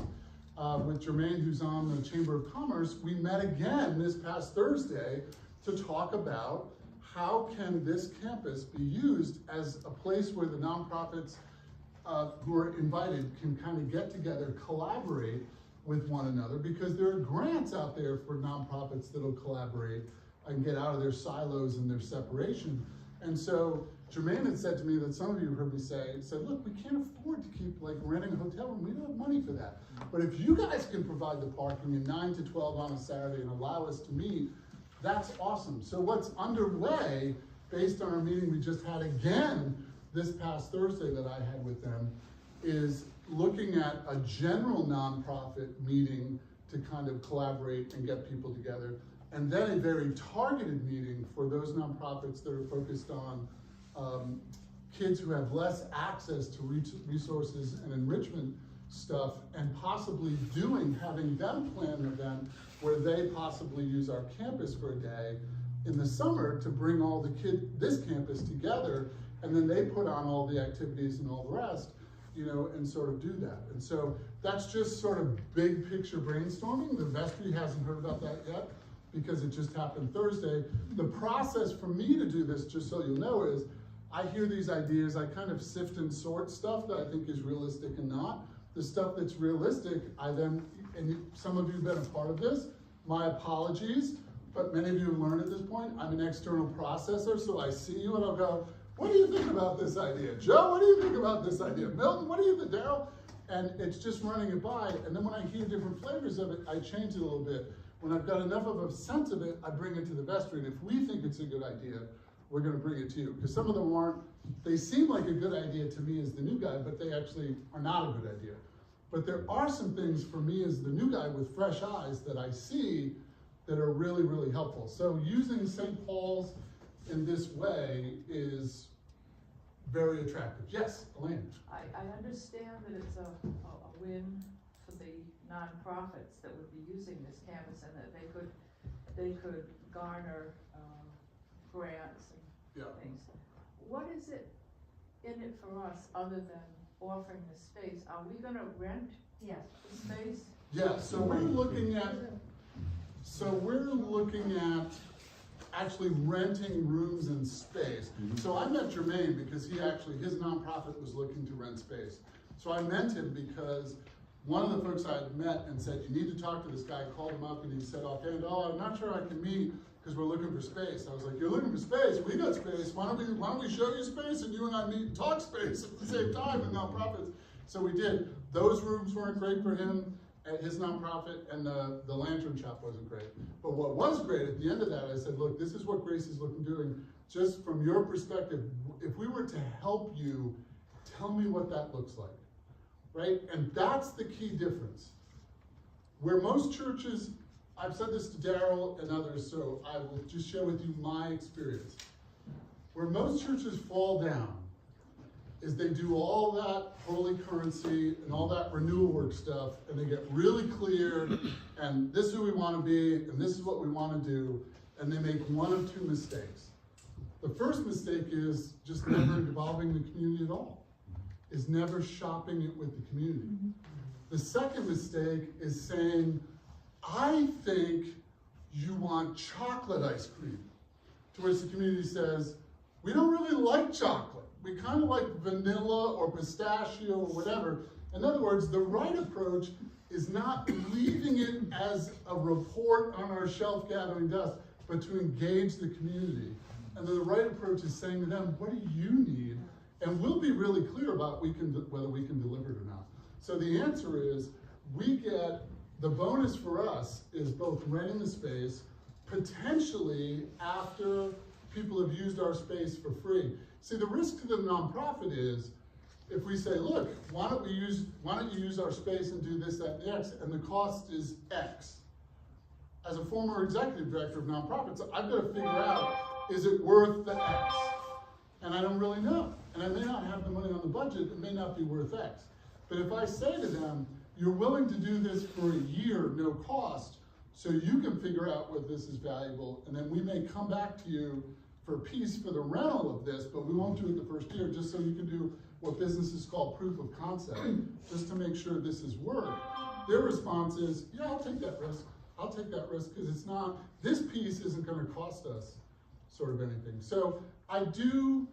with Jermaine, who's on the Chamber of Commerce, we met again this past Thursday to talk about how can this campus be used as a place where the nonprofits who are invited can kind of get together, collaborate with one another, because there are grants out there for nonprofits that'll collaborate and get out of their silos and their separation. And so Jermaine had said to me that some of you heard me say, look, we can't afford to keep renting a hotel room. We don't have money for that. But if you guys can provide the parking and 9 to 12 on a Saturday and allow us to meet, that's awesome. So what's underway, based on our meeting we just had again this past Thursday that I had with them, is looking at a general nonprofit meeting to kind of collaborate and get people together, and then a very targeted meeting for those nonprofits that are focused on kids who have less access to resources and enrichment stuff, and possibly having them plan an event where they possibly use our campus for a day in the summer to bring all this campus together, and then they put on all the activities and all the rest, and sort of do that. And so that's just sort of big picture brainstorming. The vestry hasn't heard about that yet because it just happened Thursday. The process for me to do this, just so you'll know, is I hear these ideas, I kind of sift and sort stuff that I think is realistic and not. The stuff that's realistic, some of you have been a part of this, my apologies, but many of you have learned at this point, I'm an external processor, so I see you and I'll go, what do you think about this idea? Joe, what do you think about this idea? Milton, what do you think, Daryl? And it's just running it by, and then when I hear different flavors of it, I change it a little bit. When I've got enough of a sense of it, I bring it to the vestry, and if we think it's a good idea, we're gonna bring it to you. Because some of them they seem like a good idea to me as the new guy, but they actually are not a good idea. But there are some things for me as the new guy with fresh eyes that I see that are really, really helpful. So using St. Paul's in this way is very attractive. Yes, Elaine? I understand that it's a win for the nonprofits that would be using this campus, and that they could garner grants and things. What is it in it for us other than offering the space? Are we gonna rent the space? Yeah, so we're looking at actually renting rooms and space. So I met Jermaine because his nonprofit was looking to rent space. So I met him because one of the folks I had met and said, you need to talk to this guy, called him up, and he said offhand, I'm not sure I can meet because we're looking for space. I was like, you're looking for space? We got space. Why don't we show you space and you and I meet and talk space at the same time in nonprofits? So we did. Those rooms weren't great for him. his nonprofit and the Lantern Shop wasn't great. But what was great, at the end of that, I said, look, this is what Grace is looking doing. Just from your perspective, if we were to help you, tell me what that looks like, right? And that's the key difference. Where most churches, I've said this to Daryl and others, so I will just share with you my experience. Where most churches fall down is they do all that holy currency and all that renewal work stuff, and they get really clear, and this is who we want to be, and this is what we want to do, and they make one of two mistakes. The first mistake is just never involving the community at all, is never shopping it with the community. The second mistake is saying, I think you want chocolate ice cream, to which the community says, we don't really like chocolate. We kind of like vanilla or pistachio or whatever. In other words, the right approach is not leaving it as a report on our shelf gathering dust, but to engage the community. And then the right approach is saying to them, what do you need? And we'll be really clear about whether we can deliver it or not. So the answer is, we get, the bonus for us is both renting the space, potentially after people have used our space for free. See, the risk to the nonprofit is, if we say, look, why don't you use our space and do this, that, and the X, and the cost is X. As a former executive director of nonprofits, I've got to figure out, is it worth the X? And I don't really know. And I may not have the money on the budget, it may not be worth X. But if I say to them, you're willing to do this for a year, no cost, so you can figure out what this is valuable, and then we may come back to you for a piece for the rental of this, but we won't do it the first year, just so you can do what businesses call proof of concept, just to make sure this is work. Their response is, yeah, I'll take that risk. I'll take that risk, because it's not, this piece isn't gonna cost us sort of anything. So I do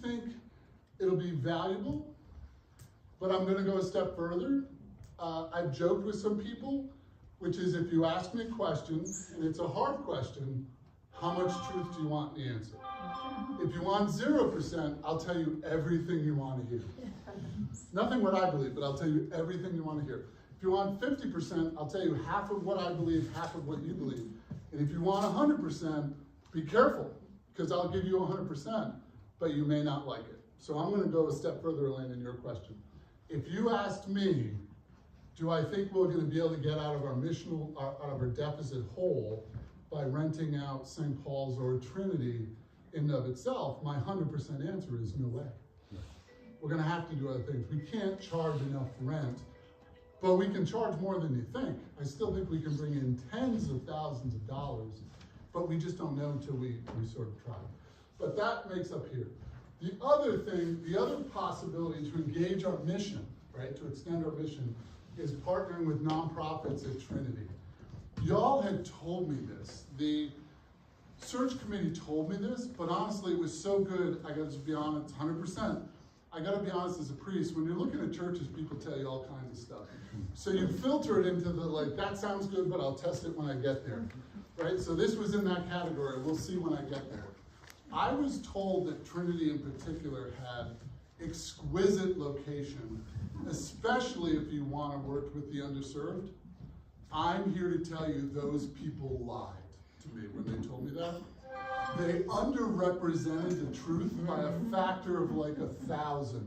think it'll be valuable, but I'm gonna go a step further. I've joked with some people, which is, if you ask me a question, and it's a hard question, how much truth do you want in the answer? If you want 0%, I'll tell you everything you want to hear. Nothing what I believe, but I'll tell you everything you want to hear. If you want 50%, I'll tell you half of what I believe, half of what you believe. And if you want 100%, be careful, because I'll give you 100%, but you may not like it. So I'm going to go a step further, Elaine, in your question. If you asked me, do I think we're going to be able to get out of our deficit hole by renting out St. Paul's or Trinity in and of itself, my 100% answer is no way. We're gonna have to do other things. We can't charge enough rent, but we can charge more than you think. I still think we can bring in tens of thousands of dollars, but we just don't know until we sort of try. But that makes up here. The other thing, the other possibility to engage our mission, right, to extend our mission, is partnering with nonprofits at Trinity. Y'all had told me this. The search committee told me this, but honestly, it was so good, I gotta just be honest, 100%. I gotta be honest as a priest, when you're looking at churches, people tell you all kinds of stuff. So you filter it into the, like, that sounds good, but I'll test it when I get there, right? So this was in that category, we'll see when I get there. I was told that Trinity in particular had exquisite location, especially if you wanna work with the underserved. I'm here to tell you those people lied to me when they told me that. They underrepresented the truth by a factor of like 1,000.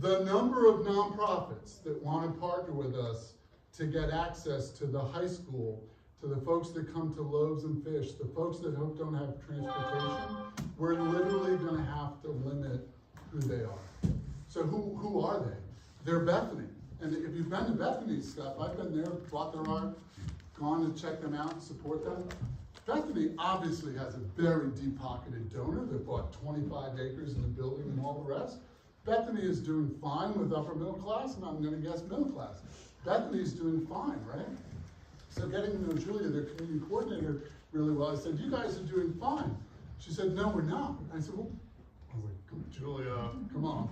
The number of nonprofits that want to partner with us to get access to the high school, to the folks that come to Loaves and Fish, the folks that don't have transportation, we're literally going to have to limit who they are. So who are they? They're Bethany. And if you've been to Bethany's stuff, I've been there, bought their art, gone to check them out, support them. Bethany obviously has a very deep-pocketed donor that bought 25 acres in the building and all the rest. Bethany is doing fine with upper middle class, and I'm gonna guess middle class. Bethany's doing fine, right? So getting to know Julia, their community coordinator, really well, I said, you guys are doing fine. She said, no, we're not. I said, well, Julia, come on.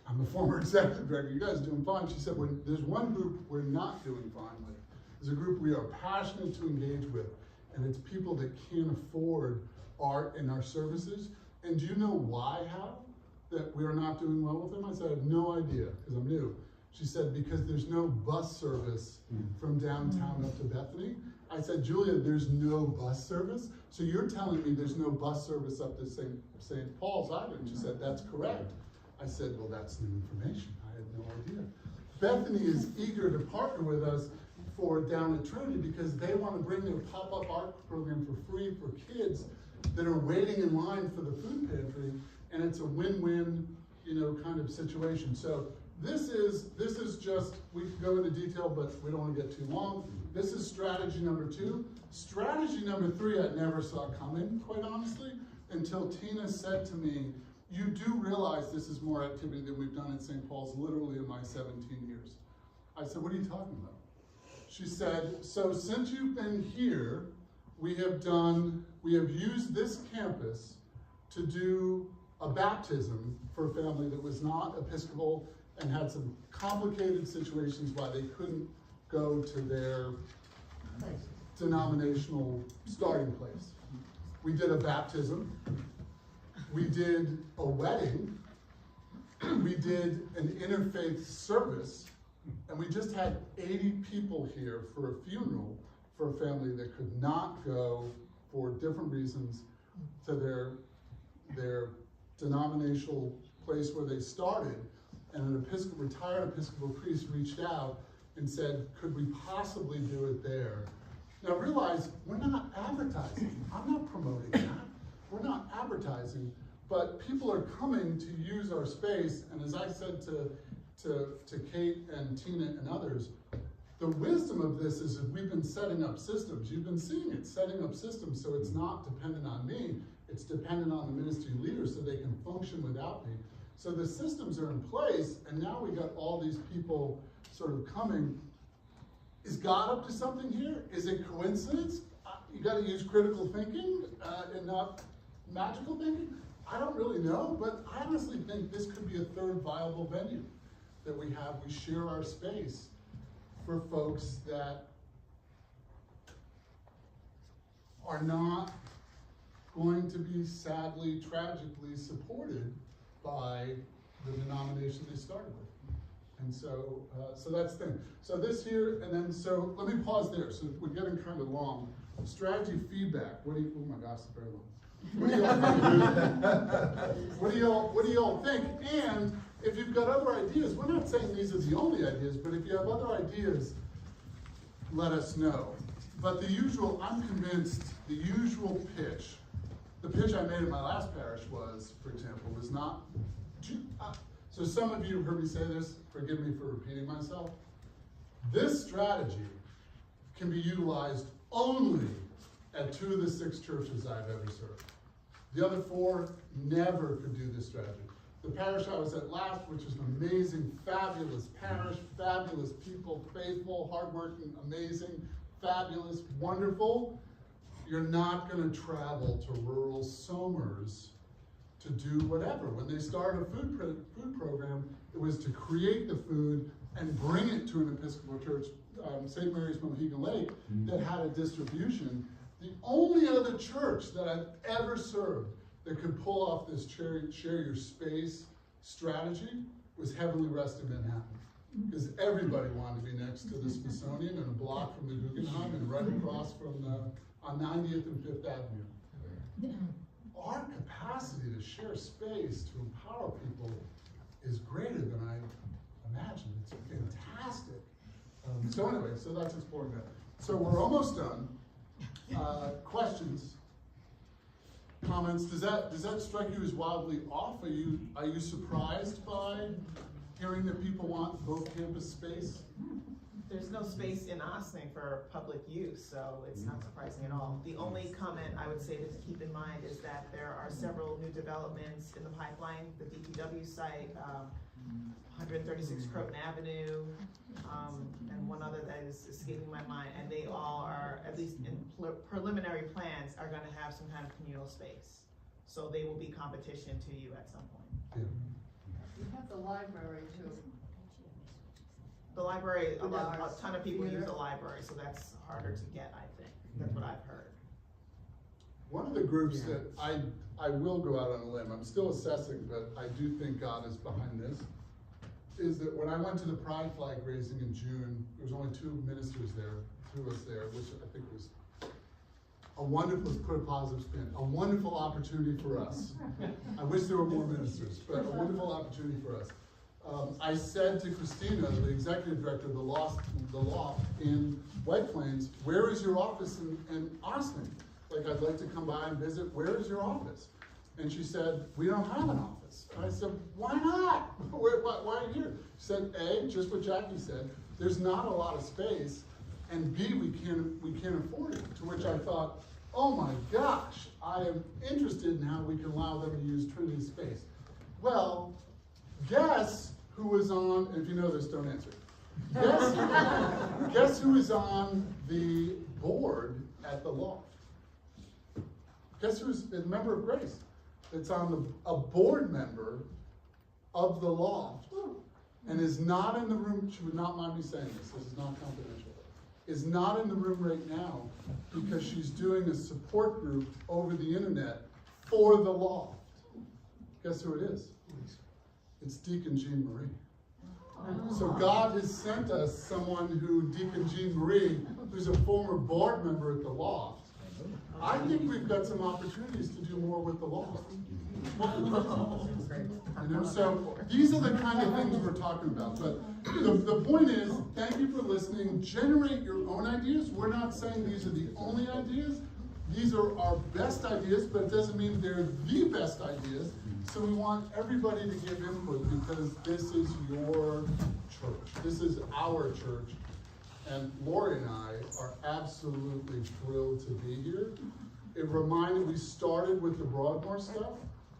I'm a former executive director, you guys are doing fine. She said, there's one group we're not doing fine with. There's a group we are passionate to engage with, and it's people that can't afford art and our services. And do you know why, Hal, that we are not doing well with them? I said, I have no idea, because I'm new. She said, because there's no bus service from downtown up to Bethany. I said, Julia, there's no bus service? So you're telling me there's no bus service up to St. Paul's either? And she said, that's correct. I said, well, that's new information. I had no idea. Bethany is eager to partner with us for down at Trinity because they want to bring their pop-up art program for free for kids that are waiting in line for the food pantry, and it's a win-win, kind of situation. So this is just, we could go into detail, but we don't want to get too long. This is strategy number 2. Strategy number 3 I never saw coming, quite honestly, until Tina said to me, you do realize this is more activity than we've done at St. Paul's literally in my 17 years. I said, what are you talking about? She said, so since you've been here, we have used this campus to do a baptism for a family that was not Episcopal and had some complicated situations why they couldn't go to their denominational starting place. We did a baptism, we did a wedding, we did an interfaith service, and we just had 80 people here for a funeral for a family that could not go for different reasons to their denominational place where they started. And an retired Episcopal priest reached out and said, could we possibly do it there? Now realize, we're not advertising. I'm not promoting that. We're not advertising, but people are coming to use our space. And as I said to Kate and Tina and others, the wisdom of this is that we've been setting up systems. You've been seeing it, setting up systems, so it's not dependent on me. It's dependent on the ministry leaders so they can function without me. So the systems are in place, and now we got all these people sort of coming. Is God up to something here? Is it coincidence? You got to use critical thinking and not magical thinking. I don't really know, but I honestly think this could be a third viable venue that we have. We share our space for folks that are not going to be sadly, tragically supported by the denomination they started with. And so, so that's the thing. So this here, and then, so let me pause there. So we're getting kind of long. Strategy feedback. What do you, oh my gosh, it's very long. What do y'all think? And if you've got other ideas, we're not saying these are the only ideas, but if you have other ideas, let us know. But the usual, I'm convinced, the usual pitch, the pitch I made in my last parish was, for example, was not, so some of you have heard me say this, forgive me for repeating myself. This strategy can be utilized only at 2 of the 6 churches I've ever served. The other 4 never could do this strategy. The parish I was at last, which is an amazing, fabulous parish, fabulous people, faithful, hardworking, amazing, fabulous, wonderful. You're not going to travel to rural Somers to do whatever. When they started a food program, it was to create the food and bring it to an Episcopal church, St. Mary's Mohegan Lake, that had a distribution. The only other church that I've ever served that could pull off this share your space strategy was Heavenly Rest in Manhattan. Because everybody wanted to be next to the Smithsonian and a block from the Guggenheim and right across from on 90th and 5th Avenue. Our capacity to share space, to empower people, is greater than I imagined. It's fantastic. So anyway, so that's exploring that. So we're almost done. Questions, comments? Does that strike you as wildly off? Are you surprised by hearing that people want both campus space? There's no space in Ossining for public use, so it's not surprising at all. The only comment I would say to keep in mind is that there are several new developments in the pipeline, the DPW site, 136 Croton Avenue, and one other that is escaping my mind, and they all are, at least in preliminary plans, are gonna have some kind of communal space. So they will be competition to you at some point. Yeah. You have the library too. The library, a Ours. ton of people use the library, so that's harder to get, I think. That's what I've heard. One of the groups that I will go out on a limb, I'm still assessing, but I do think God is behind this. is that when I went to the Pride flag raising in June, there was only 2 ministers there, 2 of us there, which I think was a wonderful, let's put a positive spin, a wonderful opportunity for us. I wish there were more ministers, but a wonderful opportunity for us. I said to Christina, the executive director of the Loft in White Plains, where is your office in Austin? Like, I'd like to come by and visit, where is your office? And she said, we don't have an office. And I said, why not? Why are you here? She said, A, just what Jackie said, there's not a lot of space, and B, we can't afford it. To which I thought, oh my gosh, I am interested in how we can allow them to use Trinity space. Well, guess who was on, and if you know this, don't answer. Guess who is on the board at the Loft? Guess who's a member of Grace? It's on a board member of the Loft, and is not in the room. She would not mind me saying this. This is not confidential. Is not in the room right now because she's doing a support group over the internet for the Loft. Guess who it is? It's Deacon Jean Marie. So God has sent us someone who, Deacon Jean Marie, who's a former board member at the Loft. I think we've got some opportunities to do more with the Loft. You know, so these are the kind of things we're talking about. But the point is, thank you for listening. Generate your own ideas. We're not saying these are the only ideas. These are our best ideas, but it doesn't mean they're the best ideas. So we want everybody to give input because this is your church. This is our church. And Lori and I are absolutely thrilled to be here. We started with the Broadmoor stuff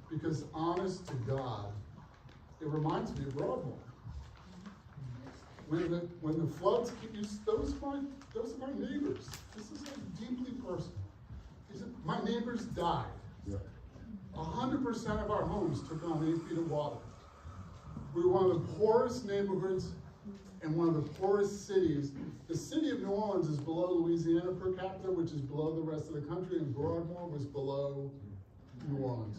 because, honest to God, it reminds me of Broadmoor. When the floods, those are my neighbors. This is like deeply personal. My neighbors died. 100% of our homes took on 8 feet of water. We were one of the poorest neighborhoods and one of the poorest cities. The city of New Orleans is below Louisiana per capita, which is below the rest of the country, and Broadmoor was below New Orleans.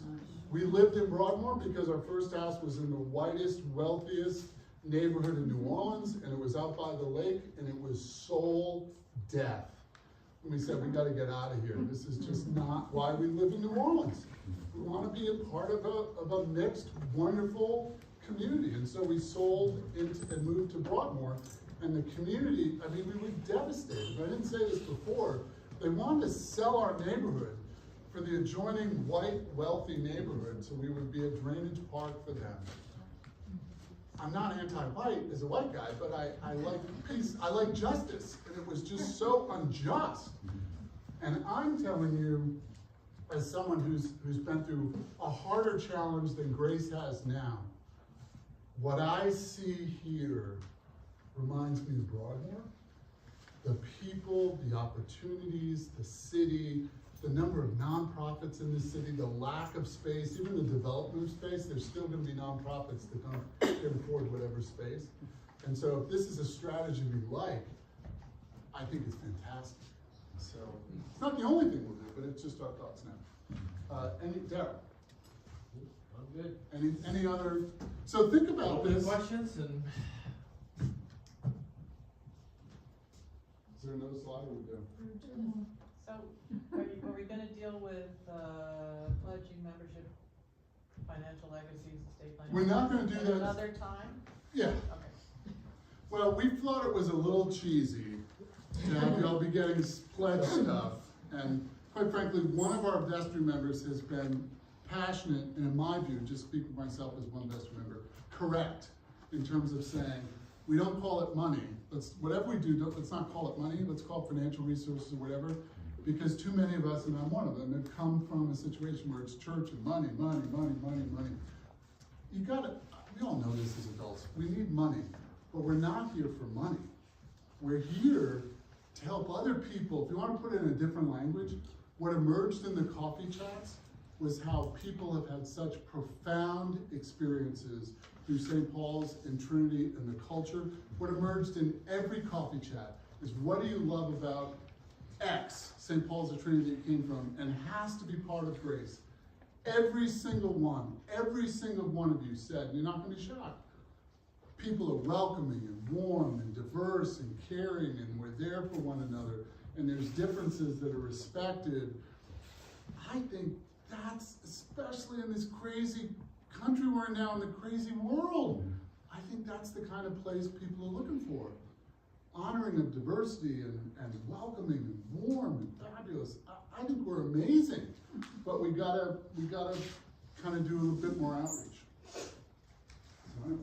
We lived in Broadmoor because our first house was in the whitest, wealthiest neighborhood in New Orleans, and it was out by the lake, and it was soul death. And we said, we gotta get out of here. This is just not why we live in New Orleans. We wanna be a part of a mixed, wonderful community. And so we sold and moved to Broadmoor, and the community, I mean, we were devastated. I didn't say this before. They wanted to sell our neighborhood for the adjoining white, wealthy neighborhood, so we would be a drainage park for them. I'm not anti-white as a white guy, but I like peace, I like justice, and it was just so unjust. And I'm telling you, as someone who's been through a harder challenge than Grace has now, what I see here reminds me of Broadmoor. The people, the opportunities, the city, the number of nonprofits in the city, the lack of space, even the development of space, there's still gonna be nonprofits that can afford whatever space. And so if this is a strategy we like, I think it's fantastic. So it's not the only thing we'll do, but it's just our thoughts now. Darryl? I'm good. Any other, so think about this. Questions and. Is there another slide we do? So, are we gonna deal with, pledging membership, financial legacies, estate planning? We're not gonna do at that. Another time? Yeah. Okay. Well, we thought it was a little cheesy to have y'all be getting pledge stuff. And quite frankly, one of our vestry members has been passionate, and in my view, just speak for myself as one vestry member, correct in terms of saying, we don't call it money. Whatever we do, let's not call it money, let's call it financial resources or whatever, because too many of us, and I'm one of them, have come from a situation where it's church and money. You gotta, we all know this as adults, we need money, but we're not here for money. We're here to help other people. If you want to put it in a different language, what emerged in the coffee chats was how people have had such profound experiences through St. Paul's and Trinity and the culture. What emerged in every coffee chat is, what do you love about X, St. Paul's or Trinity that you came from, and has to be part of Grace. Every single one of you said, and you're not gonna be shocked, people are welcoming and warm and diverse and caring, and we're there for one another, and there's differences that are respected. I think that's, especially in this crazy country we're in now, in the crazy world, I think that's the kind of place people are looking for. Honoring of diversity and welcoming and warm and fabulous. I think we're amazing, but we gotta kind of do a little bit more outreach. Right.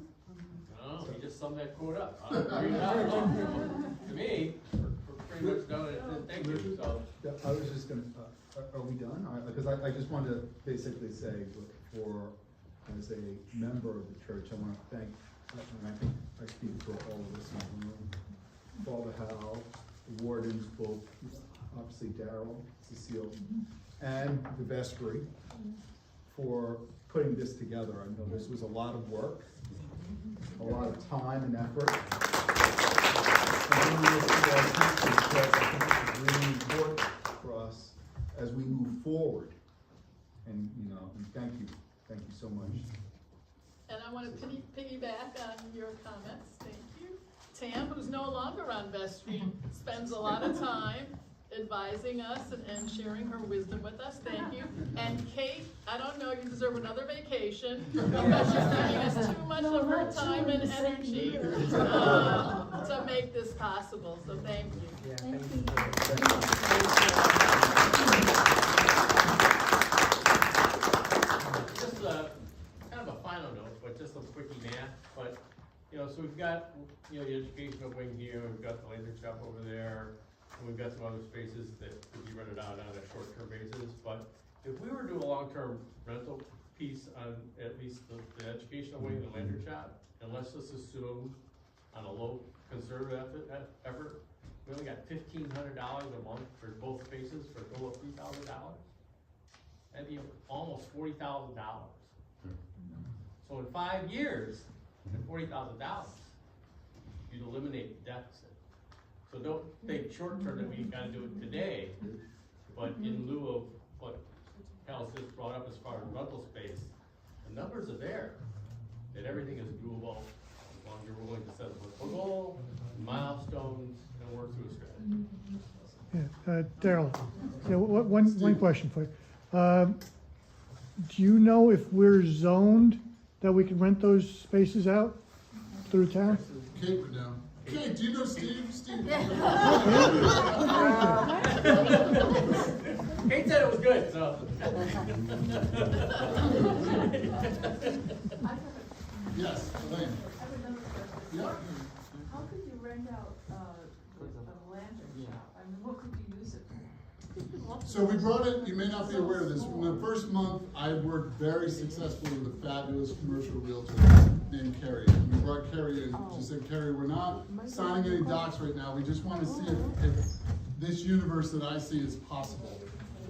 Oh, you just summed that quote up. To me, we're pretty much done it, thank you, so. Yeah, I was just gonna, are we done? Because I just wanted to basically say, as a member of the church, I want to thank, and I think I speak for all of us in the room, Father Hal, the wardens, both, obviously Daryl, Cecile, and the vestry for putting this together. I know this was a lot of work, a lot of time and effort. And this is really important for us as we move forward. And, you know, and thank you so much. And I want to piggyback on your comments, thank you. Tam, who's no longer on vestry, spends a lot of time advising us and sharing her wisdom with us, thank you. And Kate, I don't know, you deserve another vacation, because she's giving us too much of her time and energy to make this possible, so thank you. Yeah, Thank you. Just kind of a final note, but just some quickie math, but, you know, so we've got, you know, the educational wing here, we've got the laser shop over there, and we've got some other spaces that could be rented out on a short-term basis, but if we were to do a long-term rental piece on at least the educational wing, the lantern shop, and let's just assume on a low conservative effort, we only got $1,500 a month for both spaces for a total of $3,000. That'd be almost $40,000. So in 5 years, at $40,000, you'd eliminate the deficit. So don't think short term that we gotta do it today, but in lieu of what Cal's just brought up as far as rental space, the numbers are there, that everything is doable as long as you're willing to set up a goal, milestones, and work through a strategy. Yeah, Daryl, yeah, one question for you. Do you know if we're zoned that we can rent those spaces out through town? Kate would know. Kate, do you know Steve? Steve. Kate said it was good, so. Yes, Elaine. I have another question. Yeah. How could you rent out a lantern shop? I mean, what could you use it for? So we brought it, you may not be aware of this, from the first month, I worked very successfully with a fabulous commercial realtor named Carrie. And we brought Carrie in, she said, Carrie, we're not signing any docs right now, we just want to see if this universe that I see is possible.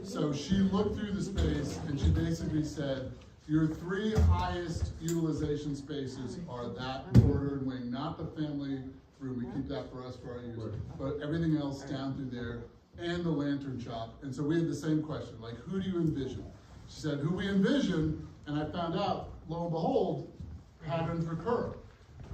So she looked through the space and she basically said, your 3 highest utilization spaces are that corridor and wing, not the family room, we keep that for us, for our use, but everything else down through there, and the lantern shop. And so we had the same question, like, who do you envision? She said, who we envision, and I found out, lo and behold, patterns recur.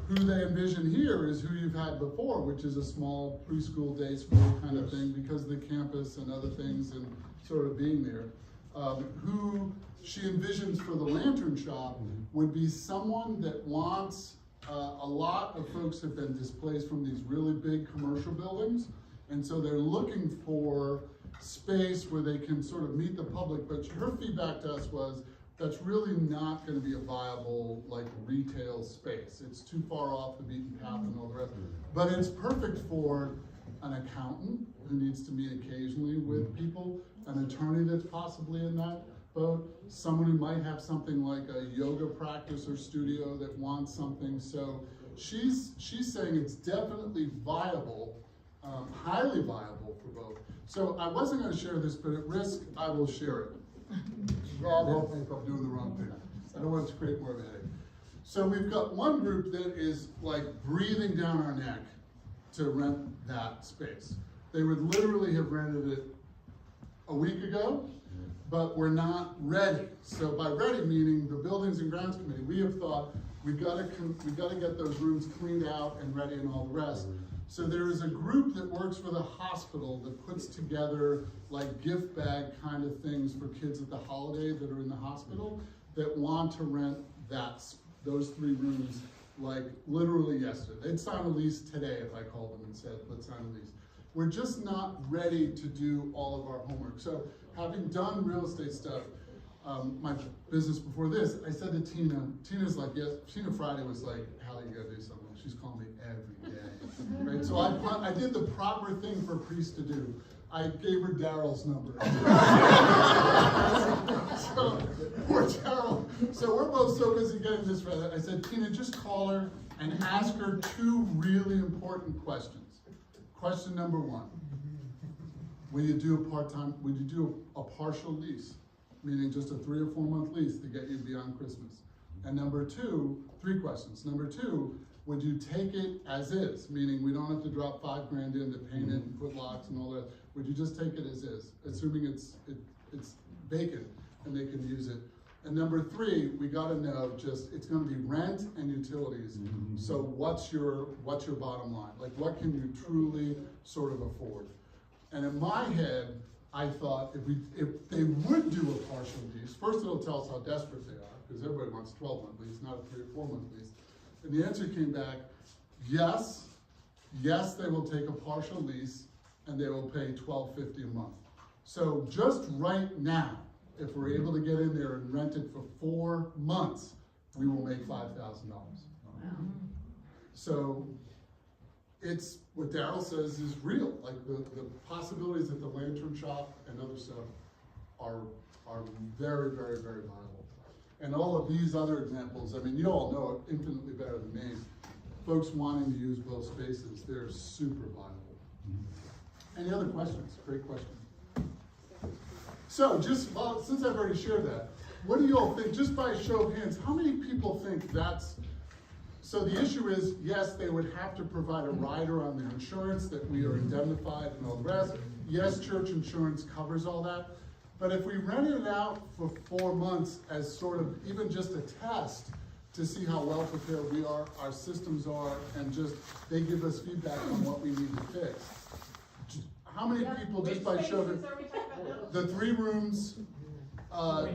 Who they envision here is who you've had before, which is a small preschool, day school kind of thing, because of the campus and other things and sort of being there. Who she envisions for the lantern shop would be someone that wants, a lot of folks have been displaced from these really big commercial buildings, and so they're looking for space where they can sort of meet the public, but her feedback to us was, that's really not gonna be a viable, like, retail space. It's too far off the beaten path and all the rest. But it's perfect for an accountant who needs to meet occasionally with people, an attorney that's possibly in that boat, someone who might have something like a yoga practice or studio that wants something. So she's saying it's definitely viable, highly viable for both. So I wasn't gonna share this, but at risk, I will share it. God help me if I'm doing the wrong thing. I don't want it to create more of a headache. So we've got one group that is like breathing down our neck to rent that space. They would literally have rented it a week ago, but we're not ready. So by ready, meaning the Buildings and Grounds Committee, we have thought, we gotta get those rooms cleaned out and ready and all the rest. So there is a group that works for the hospital that puts together like gift bag kind of things for kids at the holiday that are in the hospital that want to rent those 3 rooms like literally yesterday. They'd sign a lease today if I called them and said, let's sign a lease. We're just not ready to do all of our homework. So having done real estate stuff, my business before this, I said to Tina's like, yes, Tina Friday was like, Hallie, you gotta do something. She's calling me every day, right? So I did the proper thing for a priest to do. I gave her Daryl's number. So, poor Daryl. So we're both so busy getting this ready. I said, Tina, just call her and ask her 2 really important questions. Question number 1, will you do a partial lease? Meaning just a 3 or 4 month lease to get you beyond Christmas. And number 2, 3 questions. Number 2, would you take it as is? Meaning we don't have to drop $5 grand in to paint it and put locks and all that. Would you just take it as is? Assuming it's vacant and they can use it. And number 3, we gotta know it's gonna be rent and utilities. So what's your bottom line? Like what can you truly sort of afford? And in my head, I thought if they would do a partial lease, first it'll tell us how desperate they are, because everybody wants 12-month lease, not a 3 or 4 month lease. And the answer came back, yes, they will take a partial lease and they will pay $12.50 a month. So just right now, if we're able to get in there and rent it for 4 months, we will make $5,000. So it's what Daryl says is real. Like the possibilities at the Lantern Shop and other stuff are very, very, very viable. And all of these other examples, I mean, you all know it infinitely better than me. Folks wanting to use both spaces, they're super viable. Any other questions? Great question. So since I've already shared that, what do you all think, just by a show of hands, how many people think so the issue is, yes, they would have to provide a rider on their insurance that we are indemnified and all the rest. Yes, church insurance covers all that. But if we rented it out for 4 months as sort of even just a test to see how well prepared we are, our systems are, and just they give us feedback on what we need to fix. How many people, just by show of the 3 rooms, I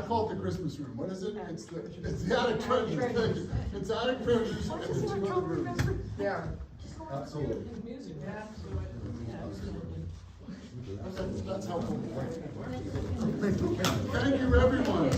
call it the Christmas room. What is it? It's the attic treasures. It's attic treasures and the 2 other rooms. Yeah. Absolutely. That's helpful. Thank you, everyone.